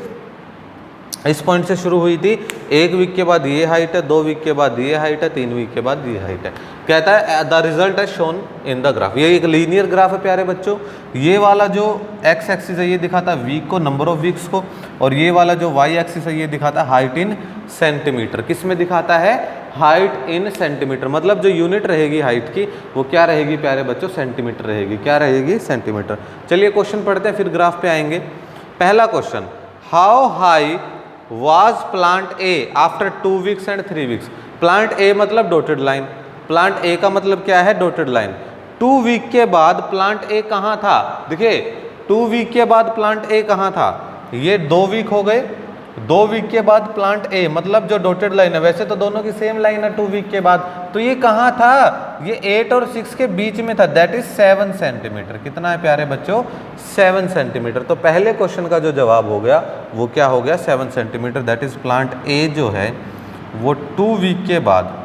इस पॉइंट से शुरू हुई थी, 1 वीक के बाद ये हाइट है, 2 वीक के बाद ये हाइट है, 3 वीक के बाद ये हाइट है। कहता है द रिजल्ट है शोन इन द ग्राफ। ये एक लीनियर ग्राफ है प्यारे बच्चों। ये वाला जो एक्स एक्सिस है ये दिखाता है वीक को, नंबर ऑफ वीक्स को, और ये वाला जो वाई एक्सिस है ये दिखाता है हाइट इन सेंटीमीटर। किस में दिखाता है? Height in centimetre. मतलब जो यूनिट रहेगी हाइट की वो क्या रहेगी प्यारे बच्चों? सेंटीमीटर रहेगी। क्या रहेगी? सेंटीमीटर। चलिए क्वेश्चन पढ़ते हैं फिर ग्राफ पे आएंगे। पहला question, how high was plant A after 2 weeks and 3 weeks. Plant A मतलब डॉटेड लाइन, प्लांट ए का मतलब क्या है? Dotted line. 2 वीक के बाद प्लांट ए कहाँ था? देखिए 2 वीक के बाद प्लांट ए कहाँ था? ये 2 वीक हो गए, 2 वीक के बाद प्लांट ए मतलब जो डॉटेड लाइन है, वैसे तो दोनों की सेम लाइन है 2 वीक के बाद, तो ये कहाँ था? ये 8 और 6 के बीच में था, दैट इज 7 सेंटीमीटर। कितना है प्यारे बच्चों? 7 सेंटीमीटर। तो पहले क्वेश्चन का जो जवाब हो गया वो क्या हो गया? 7 centimetre. That is plant A जो है वो 2 वीक के बाद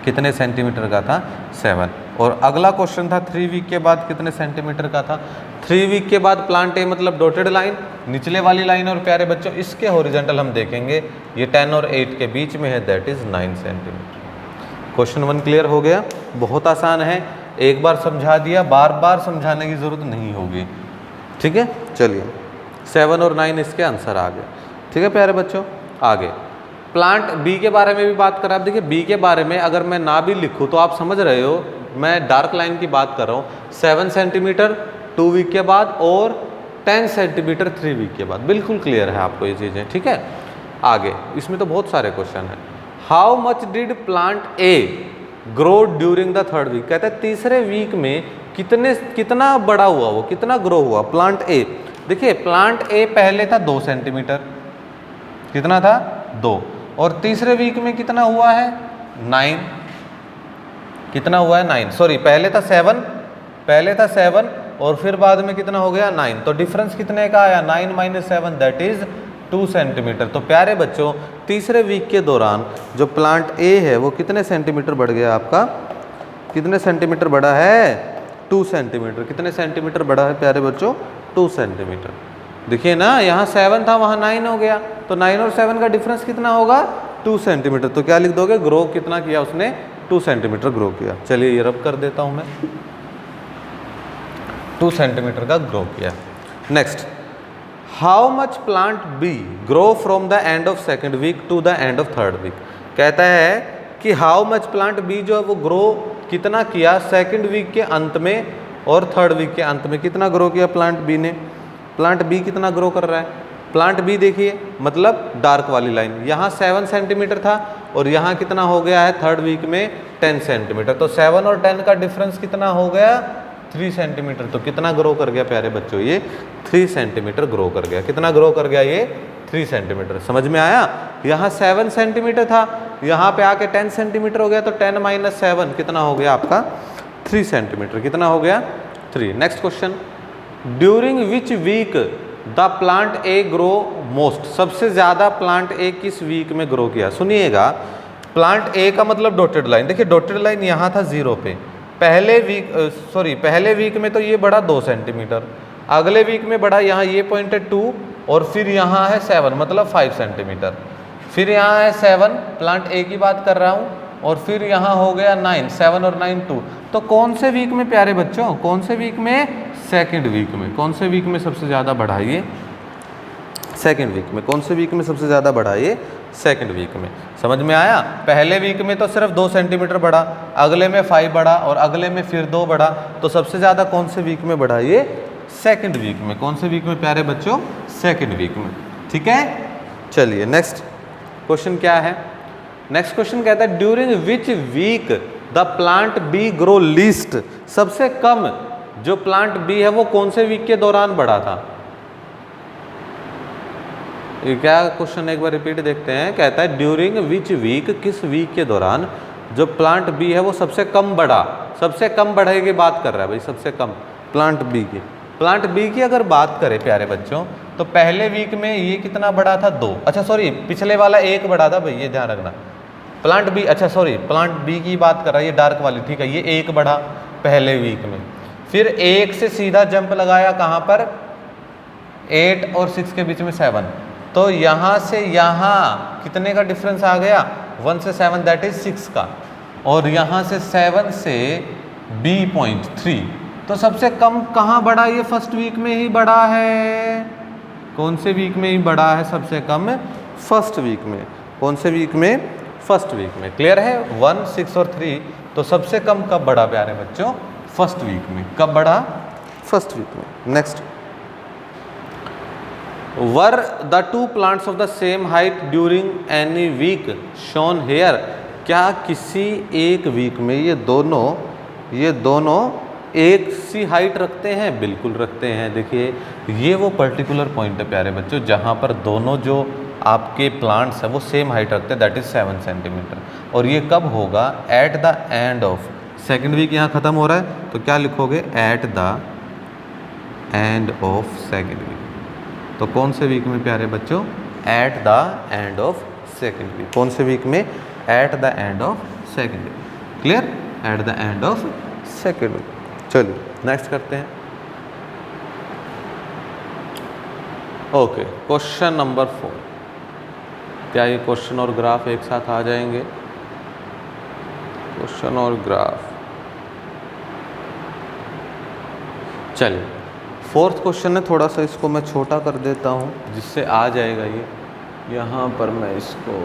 कितने सेंटीमीटर का था? 7। और अगला क्वेश्चन था 3 वीक के बाद कितने सेंटीमीटर का था? 3 वीक के बाद प्लांट ए मतलब डॉटेड लाइन, निचले वाली लाइन, और प्यारे बच्चों इसके हॉरिजॉन्टल हम देखेंगे ये 10 और 8 के बीच में है, that is 9 centimetre. Question 1 clear हो गया? बहुत आसान है, एक बार समझा दिया, बार बार समझाने की जरूरत नहीं होगी। ठीक है, चलिए 7 और 9 इसके आंसर आ गए। ठीक है प्यारे बच्चों, आगे प्लांट बी के बारे में भी बात करें। आप देखिए बी के बारे में अगर मैं ना भी लिखूँ तो आप समझ रहे हो मैं डार्क लाइन की बात कर रहा हूँ। 7 सेंटीमीटर 2 वीक के बाद और 10 सेंटीमीटर 3 वीक के बाद। बिल्कुल क्लियर है आपको ये चीज़ें। ठीक है, आगे इसमें तो बहुत सारे क्वेश्चन हैं। How much did plant A grow during the 3rd week. कहता है तीसरे वीक में कितना बड़ा हुआ, वो कितना ग्रो हुआ प्लांट ए। देखिए प्लांट ए पहले था 2 सेंटीमीटर, कितना था? 2, और तीसरे वीक में कितना हुआ है? 9। कितना हुआ है? 9। सॉरी पहले था 7 और फिर बाद में कितना हो गया? 9। तो डिफरेंस कितने का आया? 9 - 7 दैट इज 2 सेंटीमीटर। तो प्यारे बच्चों तीसरे वीक के दौरान जो प्लांट ए है वो कितने सेंटीमीटर बढ़ गया आपका? कितने सेंटीमीटर बढ़ा है? 2 सेंटीमीटर। कितने सेंटीमीटर बढ़ा है प्यारे बच्चों? 2 सेंटीमीटर। देखिए ना यहाँ 7 था वहाँ 9 हो गया, तो 9 और 7 का डिफरेंस कितना होगा? 2 सेंटीमीटर। तो क्या लिख दोगे? ग्रो कितना किया उसने? 2 सेंटीमीटर ग्रो किया। चलिए ये रब कर देता हूँ मैं, 2 सेंटीमीटर का ग्रो किया। Next, how much plant B grow from the end of 2nd week to the end of 3rd week. कहता है कि हाउ मच प्लांट बी जो है वो ग्रो कितना किया 2nd वीक के अंत में और 3rd वीक के अंत में। कितना ग्रो किया प्लांट बी ने? प्लांट बी कितना ग्रो कर रहा है? प्लांट बी देखिए मतलब डार्क वाली लाइन, यहाँ 7 सेंटीमीटर था और यहाँ कितना हो गया है 3rd वीक में? 10 सेंटीमीटर। तो 7 और 10 का डिफरेंस कितना हो गया? 3 सेंटीमीटर। तो कितना ग्रो कर गया प्यारे बच्चों? ये 3 सेंटीमीटर ग्रो कर गया। कितना ग्रो कर गया? ये 3 सेंटीमीटर। समझ में आया? यहाँ 7 सेंटीमीटर था, यहाँ पे आके 10 सेंटीमीटर हो गया, तो 10 - 7 कितना हो गया आपका? 3 सेंटीमीटर। कितना हो गया? 3। Next question, during which week the plant A grow most. सबसे ज़्यादा प्लांट ए किस वीक में ग्रो किया? सुनिएगा, प्लांट ए का मतलब डॉटेड लाइन। देखिए डॉटेड लाइन यहाँ था 0 पे, पहले वीक में तो ये बढ़ा 2 सेंटीमीटर, अगले वीक में बढ़ा यहाँ ये पॉइंट है 2 और फिर यहाँ है 7 मतलब 5 सेंटीमीटर, फिर यहाँ है 7 प्लांट ए की बात कर रहा हूँ, और फिर यहाँ हो गया 9, 7 और 9 2। तो कौन से वीक में प्यारे बच्चों? कौन से वीक में? 2nd वीक में। कौन से वीक में सबसे ज़्यादा बढ़ाइए? 2nd वीक में। कौन से वीक में सबसे ज़्यादा बढ़ाइए? 2nd वीक में। समझ में आया? पहले वीक में तो सिर्फ 2 सेंटीमीटर बढ़ा, अगले में 5 बढ़ा और अगले में फिर 2 बढ़ा, तो सबसे ज़्यादा कौन से वीक में बढ़ाइए? 2nd वीक में। कौन से वीक में प्यारे बच्चों? 2nd वीक में। ठीक है, चलिए नेक्स्ट क्वेश्चन क्या है? नेक्स्ट क्वेश्चन कहता है during which week the plant B grow least. सबसे कम जो प्लांट बी है वो कौन से वीक के दौरान बढ़ा था? ये क्या क्वेश्चन, एक बार रिपीट देखते हैं। कहता है ड्यूरिंग विच वीक, किस वीक के दौरान जो प्लांट बी है वो सबसे कम बढ़ा। सबसे कम बढ़े की बात कर रहा है भाई, सबसे कम प्लांट बी की। प्लांट बी की अगर बात करें प्यारे बच्चों तो पहले वीक में ये कितना बढ़ा था? 2। अच्छा सॉरी, पिछले वाला 1 बढ़ा था भाई, ये ध्यान रखना। प्लांट बी, अच्छा सॉरी प्लांट बी की बात कर रहा है, ये डार्क वाली, ठीक है, ये 1 बढ़ा पहले वीक में। फिर 1 से सीधा जंप लगाया कहाँ पर, 8 और 6 के बीच में 7, तो यहाँ से यहाँ कितने का डिफरेंस आ गया, 1 से 7 दैट इज 6 का, और यहाँ से 7 से B.3, तो सबसे कम कहाँ बढ़ा, ये फर्स्ट वीक में ही बढ़ा है। कौन से वीक में ही बढ़ा है सबसे कम, फर्स्ट वीक में। कौन से वीक में, फर्स्ट वीक में। क्लियर है, 1, 6 और 3, तो सबसे कम कब बढ़ा प्यारे बच्चों, फर्स्ट वीक में। कब बढ़ा, फर्स्ट वीक में। Next, were the 2 plants of the same height during any week shown here, क्या किसी एक वीक में ये दोनों एक सी हाइट रखते हैं, बिल्कुल रखते हैं। देखिए ये वो पर्टिकुलर पॉइंट है प्यारे बच्चों जहाँ पर दोनों जो आपके प्लांट्स हैं वो सेम हाइट रखते हैं, दैट इज 7 सेंटीमीटर। और ये कब होगा, at the end of second week. यहाँ खत्म हो रहा है तो क्या लिखोगे, at the end of second week. तो कौन से वीक में प्यारे बच्चों, at the end of second week. कौन से वीक में, at the end of second week. Clear, at the end of second week. चलिए नेक्स्ट करते हैं। Okay, question number 4। क्या ये क्वेश्चन और ग्राफ एक साथ आ जाएंगे, क्वेश्चन और ग्राफ। चलिए 4th क्वेश्चन है, थोड़ा सा इसको मैं छोटा कर देता हूँ जिससे आ जाएगा ये। यहाँ पर मैं इसको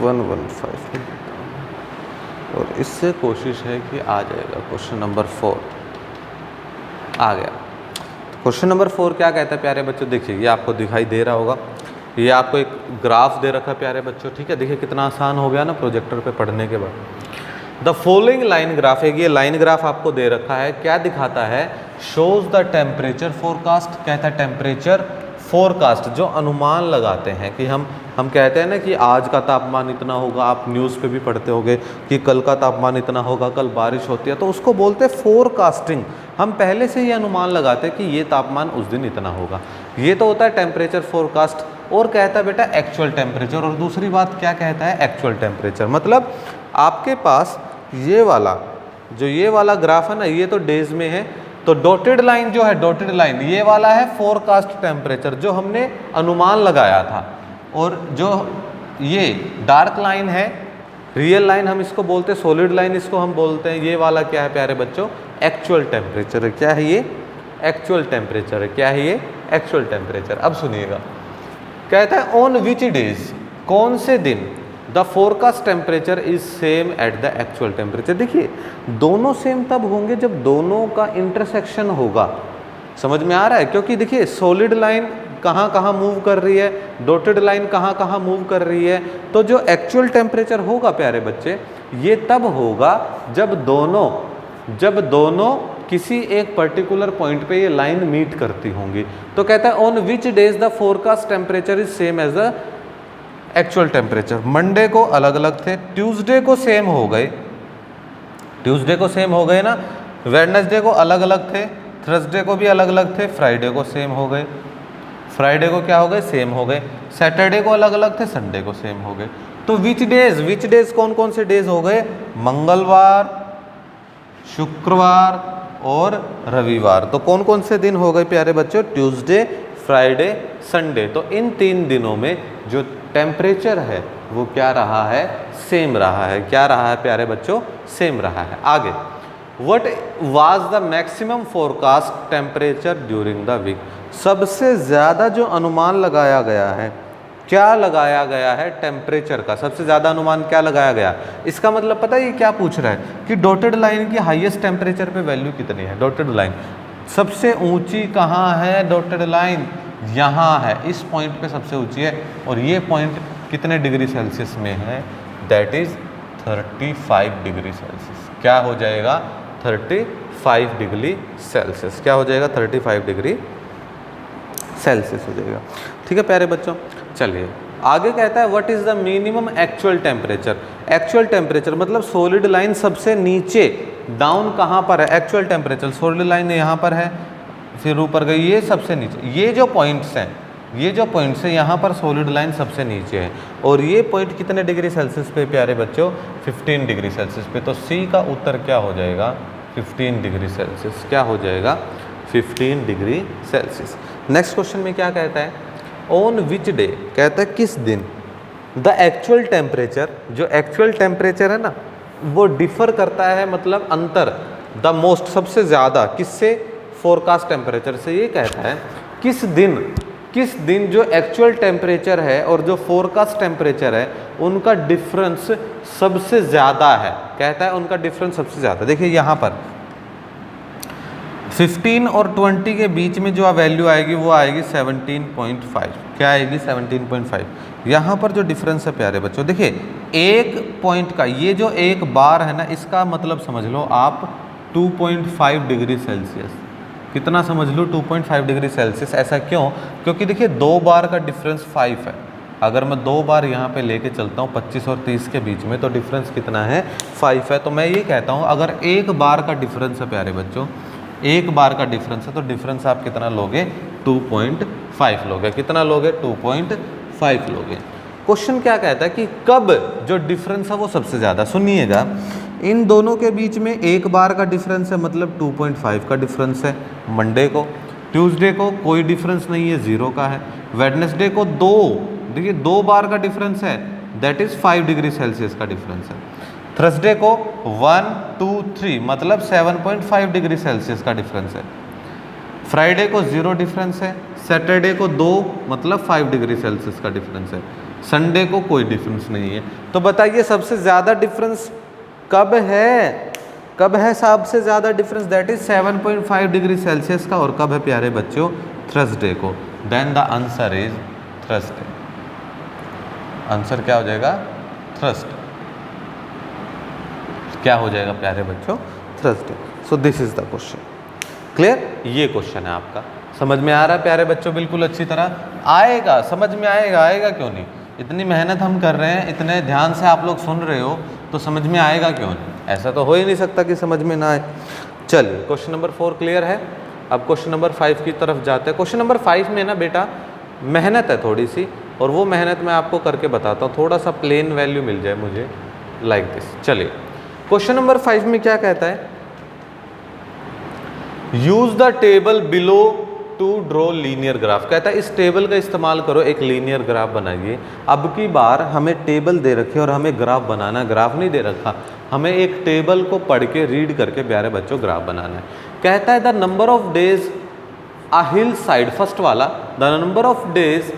115 लिख देता हूँ और इससे कोशिश है कि आ जाएगा। क्वेश्चन नंबर 4 आ गया। क्वेश्चन नंबर 4 क्या कहता है प्यारे बच्चों, देखिए ये आपको दिखाई दे रहा होगा, ये आपको एक ग्राफ दे रखा है प्यारे बच्चों, ठीक है। देखिए कितना आसान हो गया ना प्रोजेक्टर पे पढ़ने के बाद। द फॉलोइंग लाइन ग्राफ है, ये लाइन ग्राफ आपको दे रखा है, क्या दिखाता है, शोज द टेम्परेचर फोरकास्ट। कहता है टेम्परेचर फोरकास्ट, जो अनुमान लगाते हैं कि हम कहते हैं ना कि आज का तापमान इतना होगा, आप न्यूज़ पे भी पढ़ते होंगे कि कल का तापमान इतना होगा, कल बारिश होती है, तो उसको बोलते हैं फोरकास्टिंग। हम पहले से ये अनुमान लगाते हैं कि ये तापमान उस दिन इतना होगा। ये तो होता है टेम्परेचर फोरकास्ट। और कहता है बेटा एक्चुअल टेम्परेचर, और दूसरी बात क्या कहता है, एक्चुअल टेम्परेचर। मतलब आपके पास ये वाला ग्राफ है ना, ये तो डेज में है, तो डॉटेड लाइन जो है, डॉटेड लाइन ये वाला है फोरकास्ट टेम्परेचर जो हमने अनुमान लगाया था, और जो ये डार्क लाइन है, रियल लाइन हम इसको बोलते हैं, सॉलिड लाइन इसको हम बोलते हैं, ये वाला क्या है प्यारे बच्चों, एक्चुअल टेम्परेचर है। क्या है ये, एक्चुअल टेम्परेचर है। क्या है ये, एक्चुअल टेम्परेचर। अब सुनिएगा, कहता है ऑन विच डेज, कौन से दिन, the forecast temperature is same at the actual temperature. देखिए दोनों सेम तब होंगे जब दोनों का इंटरसेक्शन होगा। समझ में आ रहा है, क्योंकि देखिए सॉलिड लाइन कहाँ कहाँ मूव कर रही है, डॉटेड लाइन कहाँ कहाँ मूव कर रही है, तो जो एक्चुअल टेम्परेचर होगा प्यारे बच्चे, ये तब होगा जब दोनों किसी एक पर्टिकुलर पॉइंट पे ये लाइन मीट करती होंगी। तो कहता है on which days the forecast temperature is same as the actual temperature. Monday को अलग अलग थे, ट्यूसडे को सेम हो गए, ट्यूसडे को सेम हो गए ना, वेडनेसडे को अलग अलग थे, थर्सडे को भी अलग अलग थे, फ्राइडे को सेम हो गए, फ्राइडे को क्या हो गए, सेम हो गए, सैटरडे को अलग अलग थे, संडे को सेम हो गए। तो विच डेज कौन कौन से डेज हो गए, मंगलवार, शुक्रवार और रविवार। तो कौन कौन से दिन हो गए प्यारे बच्चों, ट्यूसडे, फ्राइडे, संडे। तो इन 3 दिनों में जो टेम्परेचर है वो क्या रहा है, सेम रहा है। क्या रहा है प्यारे बच्चों, सेम रहा है। आगे, what was the maximum forecast temperature during the week. सबसे ज़्यादा जो अनुमान लगाया गया है, क्या लगाया गया है, टेम्परेचर का सबसे ज़्यादा अनुमान क्या लगाया गया। इसका मतलब पता है ये क्या पूछ रहा है कि डॉटेड लाइन की हाईएस्ट टेम्परेचर पे वैल्यू कितनी है। डॉटेड लाइन सबसे ऊंची कहाँ है, डॉटेड लाइन यहाँ है, इस पॉइंट पे सबसे ऊंची है, और ये पॉइंट कितने डिग्री सेल्सियस में है, दैट इज 35 डिग्री सेल्सियस। क्या हो जाएगा, 35 डिग्री सेल्सियस। क्या हो जाएगा, 35 डिग्री सेल्सियस हो जाएगा। ठीक है प्यारे बच्चों, चलिए आगे कहता है what is the minimum actual temperature. Actual temperature मतलब सॉलिड लाइन सबसे नीचे, डाउन कहाँ पर है, एक्चुअल टेम्परेचर सॉलिड लाइन यहाँ पर है, फिर ऊपर गई, ये सबसे नीचे, ये जो पॉइंट्स हैं यहाँ पर सॉलिड लाइन सबसे नीचे है, और ये पॉइंट कितने डिग्री सेल्सियस पे प्यारे बच्चों, 15 डिग्री सेल्सियस पे। तो सी का उत्तर क्या हो जाएगा, 15 डिग्री सेल्सियस। क्या हो जाएगा? 15 डिग्री सेल्सियस। नेक्स्ट क्वेश्चन में क्या कहता है? ऑन विच डे, कहता है किस दिन द एक्चुअल टेम्परेचर, जो एक्चुअल टेम्परेचर है ना वो डिफर करता है, मतलब अंतर द मोस्ट, सबसे ज़्यादा किससे? फोरकास्ट टेम्परेचर से। ये कहता है किस दिन जो एक्चुअल टेम्परेचर है और जो फोरकास्ट टेम्परेचर है उनका डिफरेंस सबसे ज़्यादा है। कहता है उनका डिफरेंस सबसे ज़्यादा। देखिए यहाँ पर 15 और 20 के बीच में जो वैल्यू आएगी वो आएगी 17.5। क्या आएगी? 17.5। यहाँ पर जो डिफरेंस है प्यारे बच्चों, देखिए एक पॉइंट का, ये जो एक बार है ना इसका मतलब समझ लो आप 2.5 डिग्री सेल्सियस। कितना समझ लो? 2.5 डिग्री सेल्सियस। ऐसा क्यों? क्योंकि देखिए 2 बार का डिफरेंस 5 है। अगर मैं 2 बार यहाँ पे लेके चलता हूँ 25 और 30 के बीच में, तो डिफरेंस कितना है? 5 है। तो मैं ये कहता हूँ अगर एक बार का डिफरेंस है प्यारे बच्चों, एक बार का डिफरेंस है, तो डिफरेंस आप कितना लोगे? 2.5 लोगे। कितना लोगे? 2.5 लोगे। क्वेश्चन क्या कहता है कि कब जो डिफरेंस है वो सबसे ज़्यादा? सुनिएगा, इन दोनों के बीच में एक बार का डिफरेंस है, मतलब 2.5 का डिफरेंस है। मंडे को, ट्यूसडे को कोई डिफरेंस नहीं है, 0 का है। वेडनेसडे को 2, देखिए 2 बार का डिफरेंस है, दैट इज़ 5 डिग्री सेल्सियस का डिफरेंस है। थर्सडे को 1, 2, 3 मतलब 7.5 डिग्री सेल्सियस का डिफरेंस है। फ्राइडे को 0 डिफरेंस है। सैटरडे को 2 मतलब 5 डिग्री सेल्सियस का डिफरेंस है। संडे को कोई डिफरेंस नहीं है। तो बताइए सबसे ज़्यादा डिफरेंस कब है? कब है सबसे ज़्यादा difference? That is 7.5 degree Celsius का। और कब है प्यारे बच्चों? थर्सडे को। Then the answer is Thursday. Answer क्या हो जाएगा? थर्सडे। क्या हो जाएगा प्यारे बच्चों? Thursday. So this is the question. Clear? ये क्वेश्चन है आपका। समझ में आ रहा है प्यारे बच्चों? बिल्कुल अच्छी तरह आएगा, समझ में आएगा। आएगा क्यों नहीं? इतनी मेहनत हम कर रहे हैं, इतने ध्यान से आप लोग सुन रहे हो, तो समझ में आएगा क्यों नहीं? ऐसा तो हो ही नहीं सकता कि समझ में ना आए। चलिए क्वेश्चन नंबर 4 क्लियर है। अब क्वेश्चन नंबर 5 की तरफ जाते हैं। क्वेश्चन नंबर 5 में ना बेटा मेहनत है थोड़ी सी, और वो मेहनत मैं आपको करके बताता हूँ। थोड़ा सा प्लेन वैल्यू मिल जाए मुझे लाइक दिस। चलिए क्वेश्चन नंबर 5 में क्या कहता है? Use the table below to draw linear graph. कहता है इस टेबल का इस्तेमाल करो, एक लीनियर ग्राफ बनाइए। अब की बार हमें टेबल दे रखी है और हमें ग्राफ बनाना, ग्राफ नहीं दे रखा, हमें एक टेबल को पढ़ के रीड करके प्यारे बच्चों ग्राफ बनाना है। कहता है the number of days a hill side, first वाला, the number of days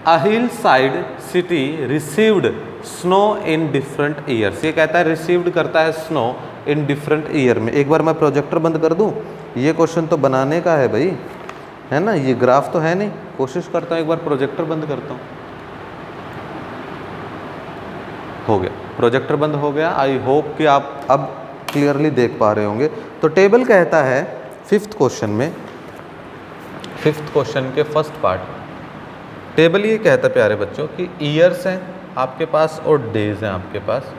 a hill side city received snow in different years. ये कहता है रिसीव्ड करता है स्नो इन डिफरेंट ईयर में। एक बार मैं प्रोजेक्टर बंद कर दूं, ये क्वेश्चन तो बनाने का है भाई, है ना, ये ग्राफ तो है नहीं। कोशिश करता हूँ एक बार प्रोजेक्टर बंद करता हूँ। हो गया, प्रोजेक्टर बंद हो गया। आई होप कि आप अब क्लियरली देख पा रहे होंगे। तो टेबल कहता है 5th क्वेश्चन में, 5th क्वेश्चन के फर्स्ट पार्ट, टेबल ये कहता है प्यारे बच्चों कि ईयर्स हैं आपके पास और डेज हैं आपके पास।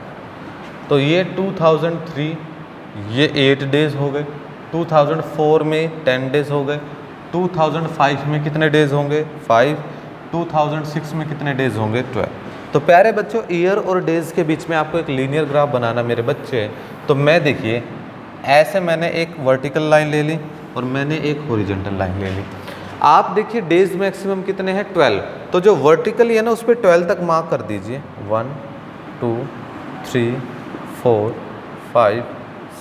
तो ये 2003, ये 8 डेज हो गए। 2004 में 10 डेज हो गए। 2005 में कितने डेज होंगे? 5। 2006 में कितने डेज होंगे? 12। तो प्यारे बच्चों ईयर और डेज के बीच में आपको एक लीनियर ग्राफ बनाना मेरे बच्चे। तो मैं देखिए ऐसे मैंने एक वर्टिकल लाइन ले ली और मैंने एक हॉरिजॉन्टल लाइन ले ली। आप देखिए डेज मैक्सिमम कितने हैं? 12। तो जो वर्टिकली है ना उस पर 12 तक मार्क कर दीजिए। 1, 2, 3, 4, 5,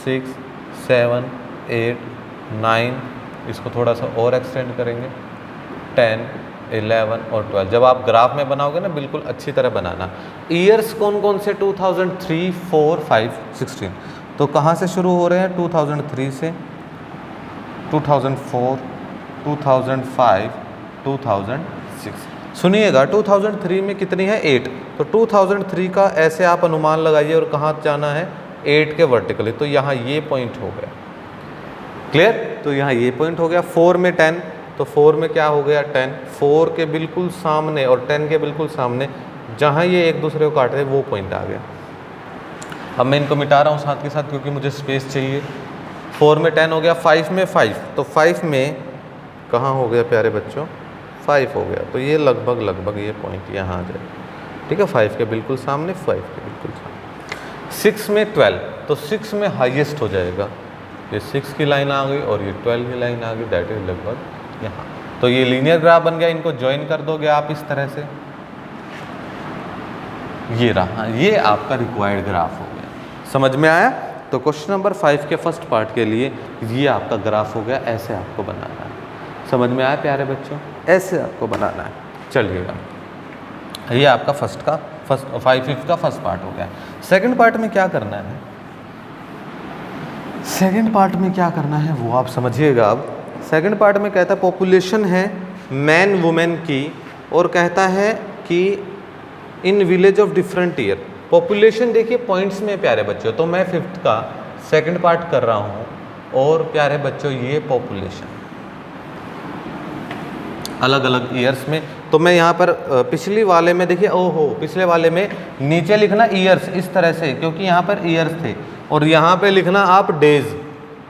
6, 7, 8, 9, इसको थोड़ा सा और एक्सटेंड करेंगे, 10, 11 और 12। जब आप ग्राफ में बनाओगे ना बिल्कुल अच्छी तरह बनाना। ईयर्स कौन कौन से? 2003, 4, 5, 16। तो कहाँ से शुरू हो रहे हैं? 2003 से, 2004, 2005, 2006। सुनिएगा 2003 में कितनी है? 8। तो 2003 का ऐसे आप अनुमान लगाइए और कहाँ जाना है? 8 के वर्टिकली। तो यहाँ ये पॉइंट हो गया। क्लियर? तो यहाँ ये पॉइंट हो गया। 4 में 10, तो 4 में क्या हो गया? 10। 4 के बिल्कुल सामने और 10 के बिल्कुल सामने जहाँ ये एक दूसरे को काट रहे वो पॉइंट आ गया। अब मैं इनको मिटा रहा हूँ साथ के साथ क्योंकि मुझे स्पेस चाहिए। 4 में 10 हो गया। 5 में 5, तो 5 में कहाँ हो गया प्यारे बच्चों? 5 हो गया। तो ये लगभग ये पॉइंट यहाँ आ जाए। ठीक है, 5 के बिल्कुल सामने, 5 के बिल्कुल सामने। 6 में 12, तो 6 में हाईएस्ट हो जाएगा, ये 6 की लाइन आ गई और ये 12 की लाइन आ गई, दैट इज लगभग यहाँ। तो ये लीनियर ग्राफ बन गया, इनको ज्वाइन कर दोगे आप इस तरह से, ये रहा, ये आपका रिक्वायर्ड ग्राफ हो गया। समझ में आया? तो क्वेश्चन नंबर 5 के फर्स्ट पार्ट के लिए ये आपका ग्राफ हो गया, ऐसे आपको बनाना है। समझ में आया प्यारे बच्चों? ऐसे आपको बनाना है। चलिएगा, ये आपका5 का फर्स्ट पार्ट हो गया। सेकंड पार्ट में क्या करना है? सेकंड पार्ट में क्या करना है वो आप समझिएगा। अब सेकंड पार्ट में कहता है पॉपुलेशन है मैन वुमेन की, और कहता है कि in village of different year. Population देखिए पॉइंट्स में प्यारे बच्चों, तो मैं 5th का सेकंड पार्ट कर रहा हूँ, और प्यारे बच्चों ये पॉपुलेशन अलग अलग ईयर्स में। तो मैं यहाँ पर पिछली वाले में देखिए, ओहो पिछले वाले में नीचे लिखना ईयर्स इस तरह से, क्योंकि यहाँ पर ईयर्स थे, और यहाँ पे लिखना आप डेज,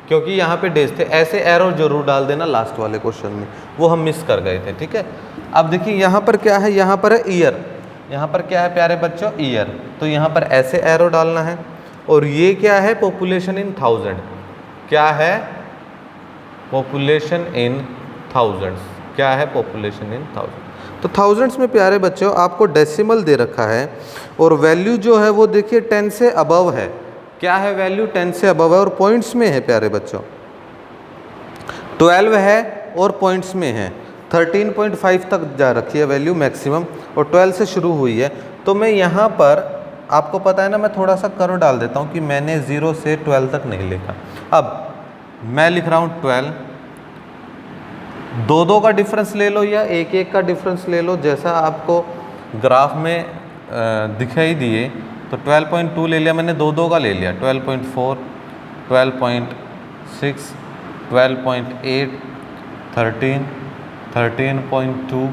क्योंकि यहाँ पे डेज थे। ऐसे एरो जरूर डाल देना लास्ट वाले क्वेश्चन में, वो हम मिस कर गए थे। ठीक है, अब देखिए यहाँ पर क्या है, यहाँ पर है ईयर, यहाँ पर क्या है प्यारे बच्चों, ईयर, तो यहाँ पर ऐसे एरो डालना है। और ये क्या है, पॉपुलेशन इन 1000, क्या है पॉपुलेशन इन थाउजेंड्स, क्या है पॉपुलेशन इन 1000। तो थाउजेंड्स में प्यारे बच्चों आपको डेसिमल दे रखा है, और वैल्यू जो है वो देखिए 10 से अबव है। क्या है वैल्यू? 10 से अबव है, और पॉइंट्स में है प्यारे बच्चों। 12 है और पॉइंट्स में है, 13.5 तक जा रखी है वैल्यू मैक्सिमम, और 12 से शुरू हुई है। तो मैं यहाँ पर, आपको पता है ना, मैं थोड़ा सा कर्व डाल देता हूँ कि मैंने 0 से 12 तक नहीं लिखा। अब मैं लिख रहा हूँ 12, 2 का डिफरेंस ले लो या 1 का डिफरेंस ले लो, जैसा आपको ग्राफ में दिखाई दिए। तो 12.2 ले लिया मैंने, 2 का ले लिया, 12.4, 12.6, 12.8, 13, 13.2,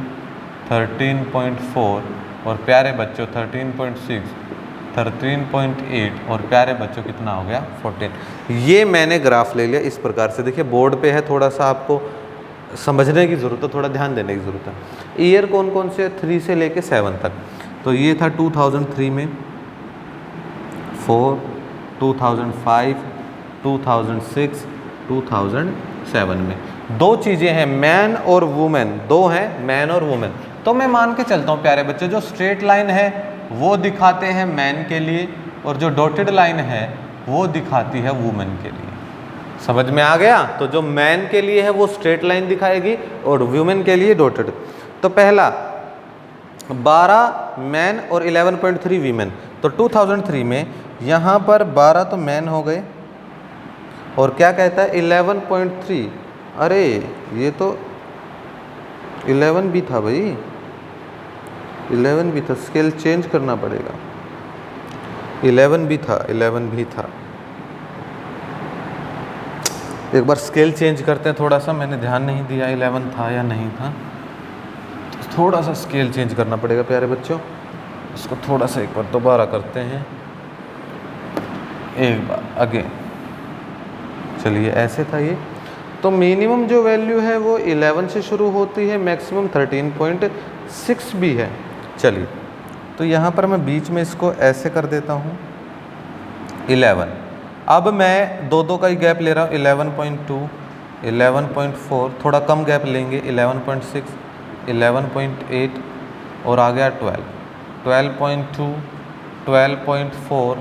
13.4, और प्यारे बच्चों 13.6, 13.8, और प्यारे बच्चों कितना हो गया 14। ये मैंने ग्राफ ले लिया इस प्रकार से। देखिए बोर्ड पे है, थोड़ा सा आपको समझने की ज़रूरत है, थोड़ा ध्यान देने की ज़रूरत है। ईयर कौन कौन से? 3 से लेके 7 तक। तो ये था 2003 में, 4, 2005, 2006, 2007 में। 2 चीज़ें हैं, मैन और वुमेन, 2 हैं मैन और वुमेन। तो मैं मान के चलता हूँ प्यारे बच्चे, जो स्ट्रेट लाइन है वो दिखाते हैं मैन के लिए, और जो डॉटेड लाइन है वो दिखाती है वुमेन के लिए। समझ में आ गया? तो जो मैन के लिए है वो स्ट्रेट लाइन दिखाएगी, और वुमेन के लिए डॉटेड। तो पहला 12 मैन और 11.3 वीमेन। तो 2003 में यहाँ पर 12 तो मैन हो गए, और क्या कहता है 11.3, अरे ये तो 11 भी था भाई, 11 भी था, स्केल चेंज करना पड़ेगा। 11 भी था, 11 भी था। एक बार स्केल चेंज करते हैं थोड़ा सा, मैंने ध्यान नहीं दिया 11 था या नहीं था, तो थोड़ा सा स्केल चेंज करना पड़ेगा प्यारे बच्चों। इसको थोड़ा सा एक बार दोबारा करते हैं, एक बार अगेन। चलिए ऐसे था ये। तो मिनिमम जो वैल्यू है वो 11 से शुरू होती है, मैक्सिमम 13.6 भी है। चलिए, तो यहाँ पर मैं बीच में इसको ऐसे कर देता हूँ 11। अब मैं 2 का ही गैप ले रहा हूँ, 11.2, 11.4, थोड़ा कम गैप लेंगे, 11.6, 11.8, और आ गया 12, 12.2, 12.4,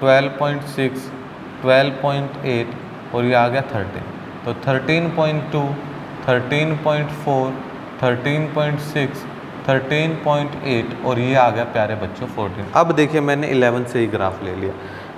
12.6, 12.8, और ये आ गया 13। तो 13.2, 13.4, 13.6, 13.8, और ये आ गया प्यारे बच्चों 14। अब देखिए मैंने 11 से ही ग्राफ ले लिया।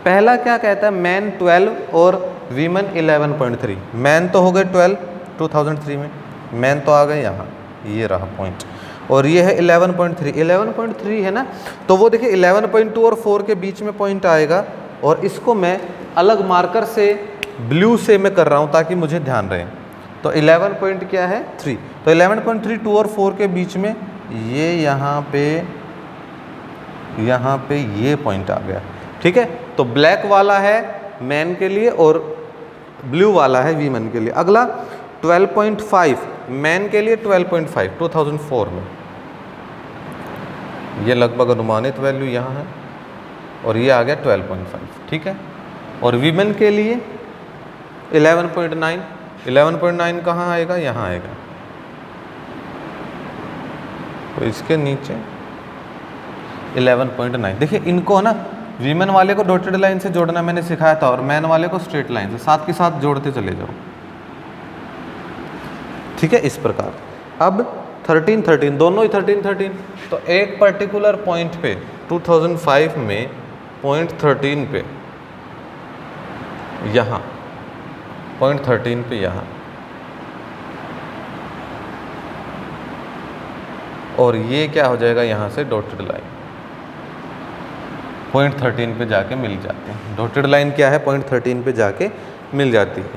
पहला क्या कहता है, मैन 12 और वीमेन 11.3। मैन तो हो गए 12 2003 में, मैन तो आ गए यहाँ, ये रहा पॉइंट, और ये है 11.3। 11.3 है ना, तो वो देखिए 11.2 और 4 के बीच में पॉइंट आएगा, और इसको मैं अलग मार्कर से ब्लू से मैं कर रहा हूँ ताकि मुझे ध्यान रहे। तो 11 पॉइंट क्या है 3, तो 11.3 2 और 4 के बीच में ये यहाँ पे ये पॉइंट आ गया। ठीक है, तो ब्लैक वाला है मैन के लिए और ब्लू वाला है वीमेन के लिए। अगला 12.5 मैन के लिए, 12.5 2004 में, ये लगभग अनुमानित वैल्यू यहाँ है। और ये आ गया 12.5, ठीक है। और वीमेन के लिए 11.9, 11.9 कहाँ आएगा, यहाँ आएगा, तो इसके नीचे 11.9। देखिए इनको है ना, वीमेन वाले को डॉटेड लाइन से जोड़ना मैंने सिखाया था और मैन वाले को स्ट्रेट लाइन से, साथ के साथ जोड़ते चले जाओ, ठीक है, इस प्रकार। अब 13 13 दोनों ही 13 13, तो एक पर्टिकुलर पॉइंट पे 2005 में पॉइंट 13 पे यहाँ, पॉइंट 13 पे यहाँ, और ये क्या हो जाएगा यहाँ से डॉटेड लाइन पॉइंट 13 पे जाके मिल जाते हैं। डॉटेड लाइन क्या है, पॉइंट 13 पे जाके मिल जाती है।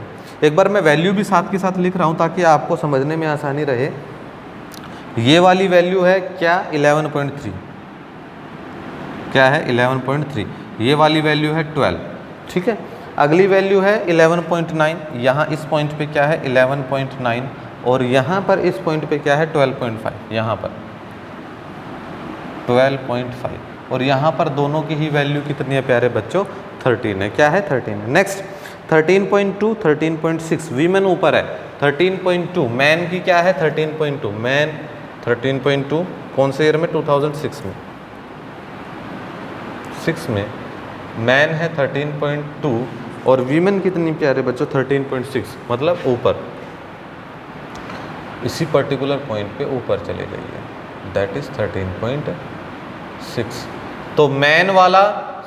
एक बार मैं वैल्यू भी साथ के साथ लिख रहा हूँ ताकि आपको समझने में आसानी रहे। ये वाली वैल्यू है क्या, 11.3, क्या है 11.3, ये वाली वैल्यू है 12, ठीक है। अगली वैल्यू है 11.9, यहाँ इस पॉइंट पे क्या है 11.9, और यहाँ पर इस पॉइंट पे क्या है 12.5, यहाँ पर 12.5, और यहाँ पर दोनों की ही वैल्यू कितनी है प्यारे बच्चों, 13 है, क्या है 13 है। नेक्स्ट 13.2, 13.6, वीमेन ऊपर है, 13.2, मैन की क्या है 13.2, मैन 13.2 कौन से ईयर में, 2006 में, 6 में मैन है 13.2, और वीमेन कितनी प्यारे बच्चों 13.6, मतलब ऊपर इसी पर्टिकुलर पॉइंट पे ऊपर चले गई है, दैट इज 13.6। तो मैन वाला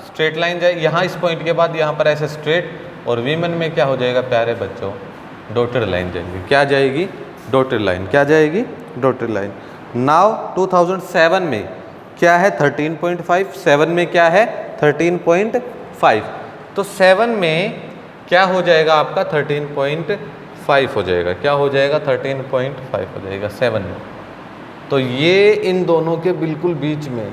स्ट्रेट लाइन जाए यहाँ इस पॉइंट के बाद यहाँ पर ऐसे स्ट्रेट, और वीमेन में क्या हो जाएगा प्यारे बच्चों, डॉटेड लाइन जाएगी, क्या जाएगी, डॉटेड लाइन, क्या जाएगी, डॉटेड लाइन। नाउ 2007 में क्या है 13.5, 7 में क्या है 13.5, तो 7 में क्या हो जाएगा आपका 13.5 हो जाएगा, क्या हो जाएगा 13.5 हो जाएगा 7 में। तो ये इन दोनों के बिल्कुल बीच में,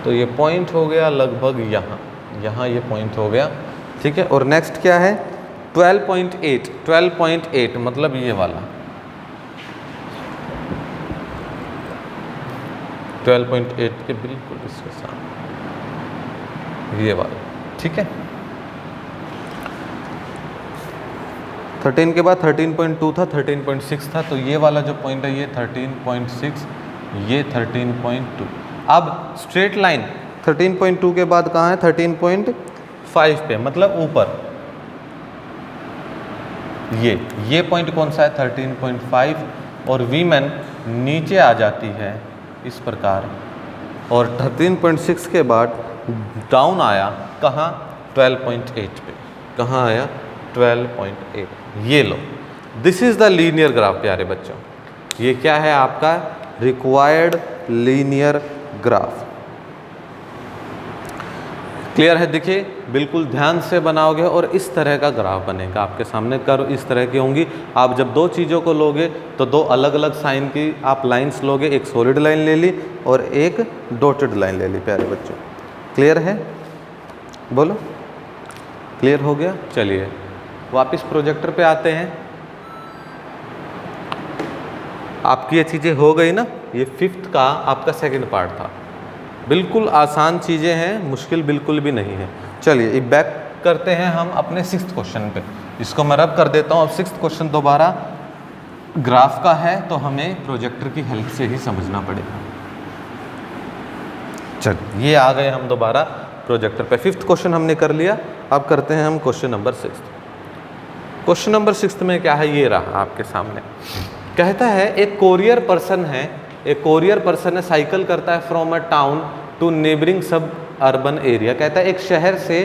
तो ये पॉइंट हो गया लगभग यहाँ, यहाँ ये पॉइंट हो गया, ठीक है। और नेक्स्ट क्या है 12.8, 12.8 मतलब ये वाला 12.8 के बिल्कुल इसके साथ ये वाला, ठीक है। 13 के बाद 13.2 था, 13.6 था, तो ये वाला जो पॉइंट है ये 13.6, ये 13.2। अब स्ट्रेट लाइन 13.2 के बाद कहाँ है 13.5 पे, मतलब ऊपर ये पॉइंट कौन सा है 13.5, और वीमेन नीचे आ जाती है इस प्रकार, और 13.6 के बाद डाउन आया कहाँ 12.8 पे, कहाँ आया 12.8, ये लो, this is the linear graph प्यारे बच्चों, ये क्या है आपका रिक्वायर्ड लीनियर ग्राफ। क्लियर है, देखिए बिल्कुल ध्यान से बनाओगे और इस तरह का ग्राफ बनेगा आपके सामने, कर्व इस तरह की होंगी। आप जब दो चीज़ों को लोगे तो दो अलग अलग साइन की आप लाइंस लोगे, एक सॉलिड लाइन ले ली और एक डॉटेड लाइन ले ली प्यारे बच्चों। क्लियर है, बोलो क्लियर हो गया। चलिए वापस प्रोजेक्टर पे आते हैं। आपकी ये चीज़ें हो गई ना, ये 5th का आपका सेकंड पार्ट था। बिल्कुल आसान चीज़ें हैं, मुश्किल बिल्कुल भी नहीं है। चलिए अब बैक करते हैं हम अपने 6th क्वेश्चन पे। इसको मैं रब कर देता हूँ। अब 6th क्वेश्चन दोबारा ग्राफ का है तो हमें प्रोजेक्टर की हेल्प से ही समझना पड़ेगा। चलिए ये आ गए हम दोबारा प्रोजेक्टर पे। 5th क्वेश्चन हमने कर लिया, अब करते हैं हम क्वेश्चन नंबर 6। क्वेश्चन नंबर 6 में क्या है, ये रहा आपके सामने। कहता है एक कोरियर पर्सन है, एक कोरियर पर्सन है, साइकिल करता है from a town to neighbouring suburban area. कहता है एक शहर से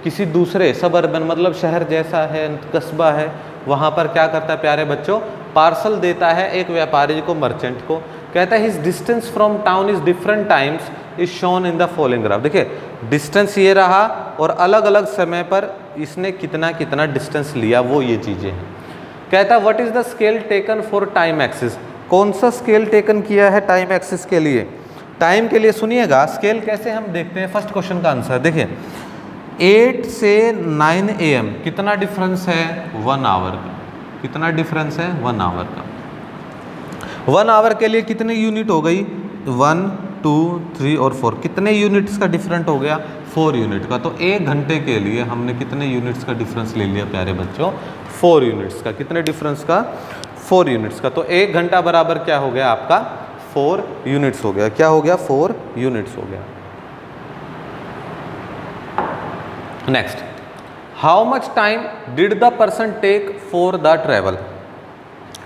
किसी दूसरे सब अर्बन मतलब शहर जैसा है, कस्बा है, वहाँ पर क्या करता है प्यारे बच्चों, पार्सल देता है एक व्यापारी को, मर्चेंट को। कहता है his distance from town is different times is shown in the following graph. देखिए डिस्टेंस ये रहा और अलग अलग समय पर इसने कितना कितना डिस्टेंस लिया, वो ये चीज़ें हैं। कहता है what is the scale taken for time axis. कौन सा स्केल टेकन किया है टाइम एक्सिस के लिए, टाइम के लिए। सुनिएगा स्केल कैसे हम देखते हैं। फर्स्ट क्वेश्चन का आंसर देखिए 8 से 9 AM कितना डिफरेंस है, 1 आवर का। कितना डिफरेंस है, 1 आवर का। 1 आवर के लिए कितनी यूनिट हो गई, 1 2, 3 और 4, कितने यूनिट्स का डिफरेंट हो गया? 4 यूनिट का। तो 1 घंटे के लिए हमने कितने यूनिट्स का डिफरेंस ले लिया प्यारे बच्चों? 4 यूनिट्स का। कितने डिफरेंस का? 4 यूनिट्स का। तो 1 घंटा बराबर क्या हो गया आपका? 4 यूनिट्स हो गया। क्या हो गया? 4 यूनिट्स हो गया। Next, how much time did the person take for the travel?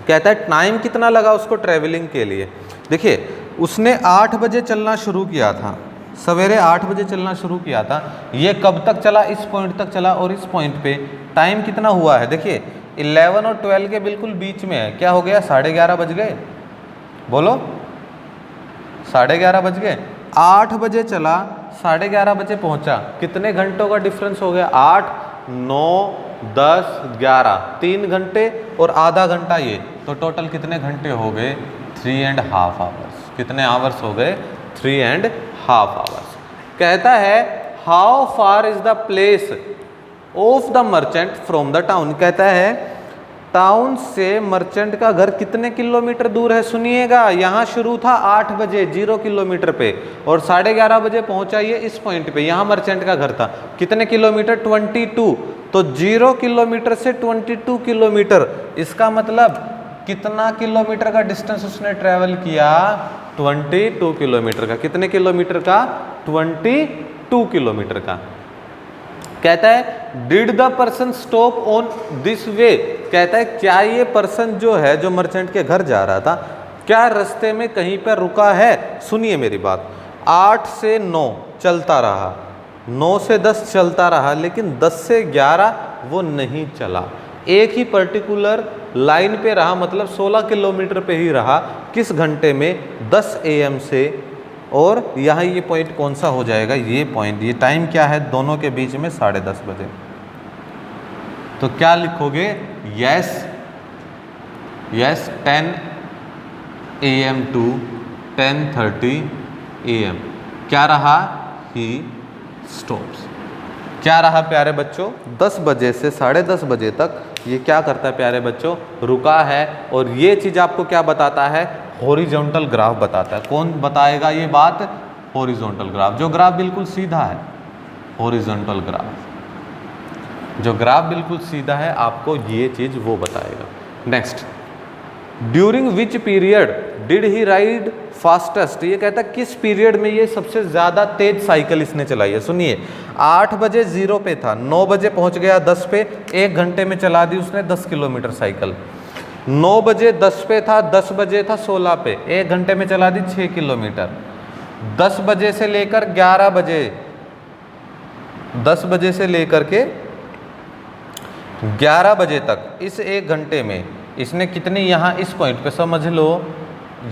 कहता है टाइम कितना लगा उसको ट्रेवलिंग के लिए। देखिए, उसने 8 बजे चलना शुरू किया था, सवेरे 8 बजे चलना शुरू किया था। ये कब तक चला? इस पॉइंट तक चला, और इस पॉइंट पे टाइम कितना हुआ है? देखिए 11 और 12 के बिल्कुल बीच में है। क्या हो गया? 11:30 बज गए। बोलो, 11:30 बज गए। 8 बजे चला, 11:30 बजे पहुंचा। कितने घंटों का डिफरेंस हो गया? 8, 9, 10, 11, 3 घंटे और आधा घंटा ये, तो टोटल कितने घंटे हो गए? 3.5 आवर्स। कितने आवर्स हो गए? 3.5 आवर्स। कहता है how far is the place of the merchant from the town? कहता है टाउन से मर्चेंट का घर कितने किलोमीटर दूर है? सुनिएगा, यहाँ शुरू था 8 बजे 0 किलोमीटर पे, और 11:30 बजे पहुंचा ये इस पॉइंट पे। यहाँ मर्चेंट का घर था, कितने किलोमीटर? 22। तो 0 किलोमीटर से 22 किलोमीटर, इसका मतलब कितना किलोमीटर का डिस्टेंस उसने ट्रेवल किया? 22 किलोमीटर का। कितने किलोमीटर का? 22 किलोमीटर का। कहता है did the person stop on this way? कहता है क्या ये पर्सन जो है, जो मर्चेंट के घर जा रहा था, क्या रास्ते में कहीं पर रुका है? सुनिए मेरी बात, 8 से 9 चलता रहा, 9 से 10 चलता रहा, लेकिन 10 से 11 वो नहीं चला। एक ही पर्टिकुलर लाइन पे रहा, मतलब 16 किलोमीटर पे ही रहा। किस घंटे में? 10 AM से। और यहाँ ये पॉइंट कौन सा हो जाएगा? ये पॉइंट, ये टाइम क्या है दोनों के बीच में? 10:30 बजे। तो क्या लिखोगे? Yes 10 AM to 10:30 AM। क्या रहा? ही स्टॉप्स। क्या रहा प्यारे बच्चों? 10 बजे से 10:30 बजे तक ये क्या करता है प्यारे बच्चों? रुका है। और ये चीज़ आपको क्या बताता है? हॉरिजॉन्टल ग्राफ बताता है। कौन बताएगा ये बात? Horizontal graph. जो ग्राफ बिल्कुल सीधा है, हॉरिजॉन्टल ग्राफ। जो ग्राफ बिल्कुल सीधा है, आपको ये चीज़ वो बताएगा। Next, during which period did he ride fastest? ये कहता है किस पीरियड में ये सबसे ज़्यादा तेज साइकिल इसने चलाई है। सुनिए, 8 बजे 0 पे था, 9 बजे पहुंच गया 10 पे, 1 घंटे में चला दी उसने 10 किलोमीटर साइकिल। 9 बजे 10 पे था, 10 बजे था 16 पे, 1 घंटे में चला दी 6 किलोमीटर। 10 बजे से लेकर 11 बजे, 10 बजे से लेकर के 11 बजे तक, इस 1 घंटे में इसने कितनी, यहाँ इस पॉइंट पे समझ लो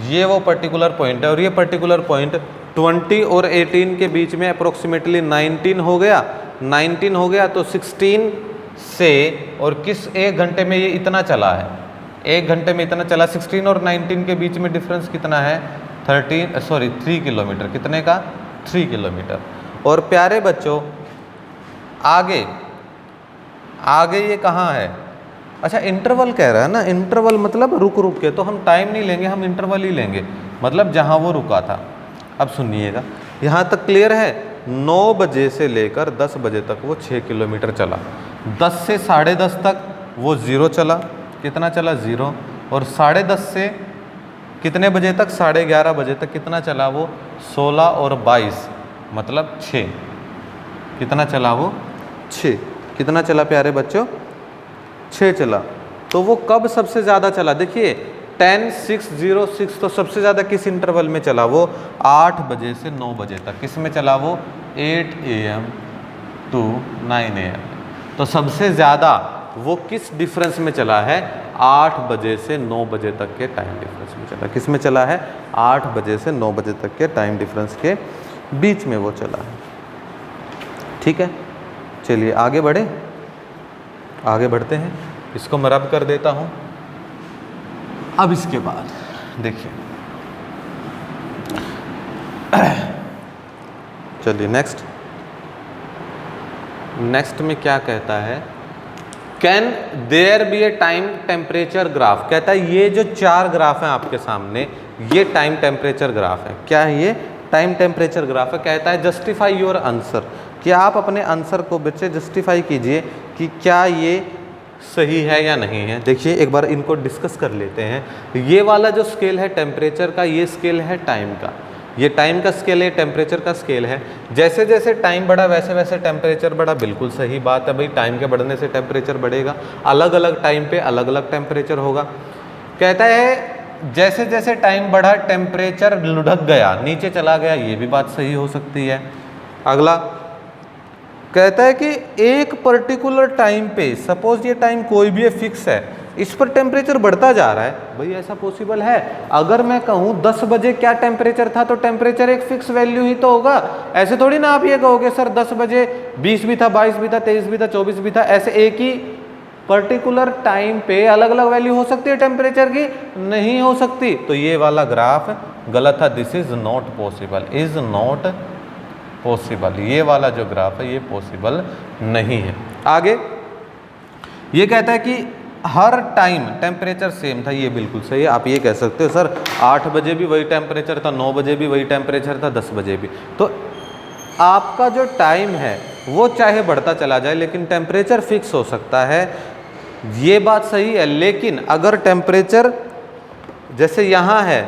ये वो पर्टिकुलर पॉइंट है, और ये पर्टिकुलर पॉइंट 20 और 18 के बीच में अप्रोक्सीमेटली 19 हो गया। 19 हो गया तो 16 से, और किस 1 घंटे में ये इतना चला है? 1 घंटे में इतना चला। 16 और 19 के बीच में डिफरेंस कितना है? 3 किलोमीटर। कितने का? 3 किलोमीटर। और प्यारे बच्चों आगे आगे ये कहाँ है? अच्छा, इंटरवल कह रहा है ना, इंटरवल मतलब रुक रुक के, तो हम टाइम नहीं लेंगे, हम इंटरवल ही लेंगे, मतलब जहाँ वो रुका था। अब सुनिएगा, यहाँ तक क्लियर है? 9 बजे से लेकर 10 बजे तक वो 6 किलोमीटर चला। 10 से 10:30 तक वो 0 चला। कितना चला? 0। और 10:30 से कितने बजे तक? 11:30 बजे तक कितना चला वो? 16 और 22 मतलब 6। कितना चला वो? 6। कितना चला प्यारे बच्चों? 6 चला। तो वो कब सबसे ज़्यादा चला? देखिए 10:06:06, तो सबसे ज़्यादा किस इंटरवल में चला वो? 8 बजे से 9 बजे तक। किस में चला वो? 8 AM to 9 AM। तो सबसे ज़्यादा वो किस डिफरेंस में चला है? 8 बजे से 9 बजे तक के टाइम डिफरेंस में चला। किस में चला है? 8 बजे से 9 बजे तक के टाइम डिफरेंस के बीच में वो चला है। ठीक है, चलिए आगे बढ़े, आगे बढ़ते हैं। इसको मैं रब कर देता हूँ। अब इसके बाद देखिए, चलिए नेक्स्ट में क्या कहता है? Can there be a time temperature graph? कहता है ये जो 4 ग्राफ हैं आपके सामने, ये टाइम टेम्परेचर ग्राफ है। क्या है ये? टाइम टेम्परेचर ग्राफ है, कहता है जस्टिफाई योर आंसर, कि आप अपने आंसर को बच्चे जस्टिफाई कीजिए कि क्या ये सही है या नहीं है। देखिए एक बार इनको डिस्कस कर लेते हैं। ये वाला जो स्केल है टेम्परेचर का, ये स्केल है टाइम का, ये टाइम का स्केल है, टेम्परेचर का स्केल है। जैसे जैसे टाइम बढ़ा वैसे वैसे टेम्परेचर बढ़ा, बिल्कुल सही बात है भाई, टाइम के बढ़ने से टेम्परेचर बढ़ेगा, अलग अलग टाइम पे अलग अलग टेम्परेचर होगा। कहता है जैसे जैसे टाइम बढ़ा टेम्परेचर लुढ़क गया, नीचे चला गया, ये भी बात सही हो सकती है। अगला कहता है कि एक पर्टिकुलर टाइम पे, सपोज ये टाइम कोई भी फिक्स है, इस पर टेम्परेचर बढ़ता जा रहा है। भाई ऐसा पॉसिबल है? अगर मैं कहूँ 10 बजे क्या टेम्परेचर था, तो टेम्परेचर एक फिक्स वैल्यू ही तो होगा। ऐसे थोड़ी ना आप ये कहोगे सर 10 बजे 20 भी था, 22 भी था, 23 भी था, 24 भी था। ऐसे एक ही पर्टिकुलर टाइम पे अलग अलग वैल्यू हो सकती है टेम्परेचर की? नहीं हो सकती। तो ये वाला ग्राफ गलत था, this is not possible, is not possible. ये वाला जो ग्राफ है ये पॉसिबल नहीं है। आगे ये कहता है कि हर टाइम टेम्परेचर सेम था, ये बिल्कुल सही है। आप ये कह सकते हो सर 8 बजे भी वही टेम्परेचर था, 9 बजे भी वही टेम्परेचर था, 10 बजे भी। तो आपका जो टाइम है वो चाहे बढ़ता चला जाए लेकिन टेम्परेचर फिक्स हो सकता है, ये बात सही है। लेकिन अगर टेम्परेचर जैसे यहाँ है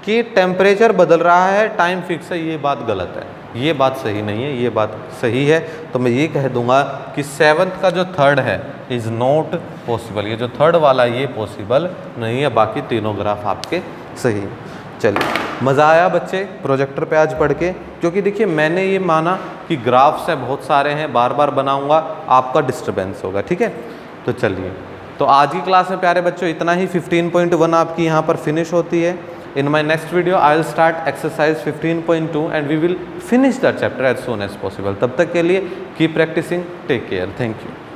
कि टेम्परेचर बदल रहा है, टाइम फिक्स है, ये बात गलत है, ये बात सही नहीं है, ये बात सही है। तो मैं ये कह दूंगा कि 7th का जो थर्ड है इज़ नॉट पॉसिबल, ये जो थर्ड वाला ये पॉसिबल नहीं है, बाकी तीनों ग्राफ आपके सही हैं। चलिए, मज़ा आया बच्चे प्रोजेक्टर पे आज पढ़ के? क्योंकि देखिए मैंने ये माना कि ग्राफ्स है बहुत सारे हैं, बार बार बनाऊंगा, आपका डिस्टर्बेंस होगा, ठीक है? तो चलिए, तो आज की क्लास में प्यारे बच्चों इतना ही। 15.1 आपकी यहाँ पर फिनिश होती है। In my next video, I will start exercise 15.2 and we will finish the chapter as soon as possible. तब तक के लिए keep practicing. Take care. Thank you.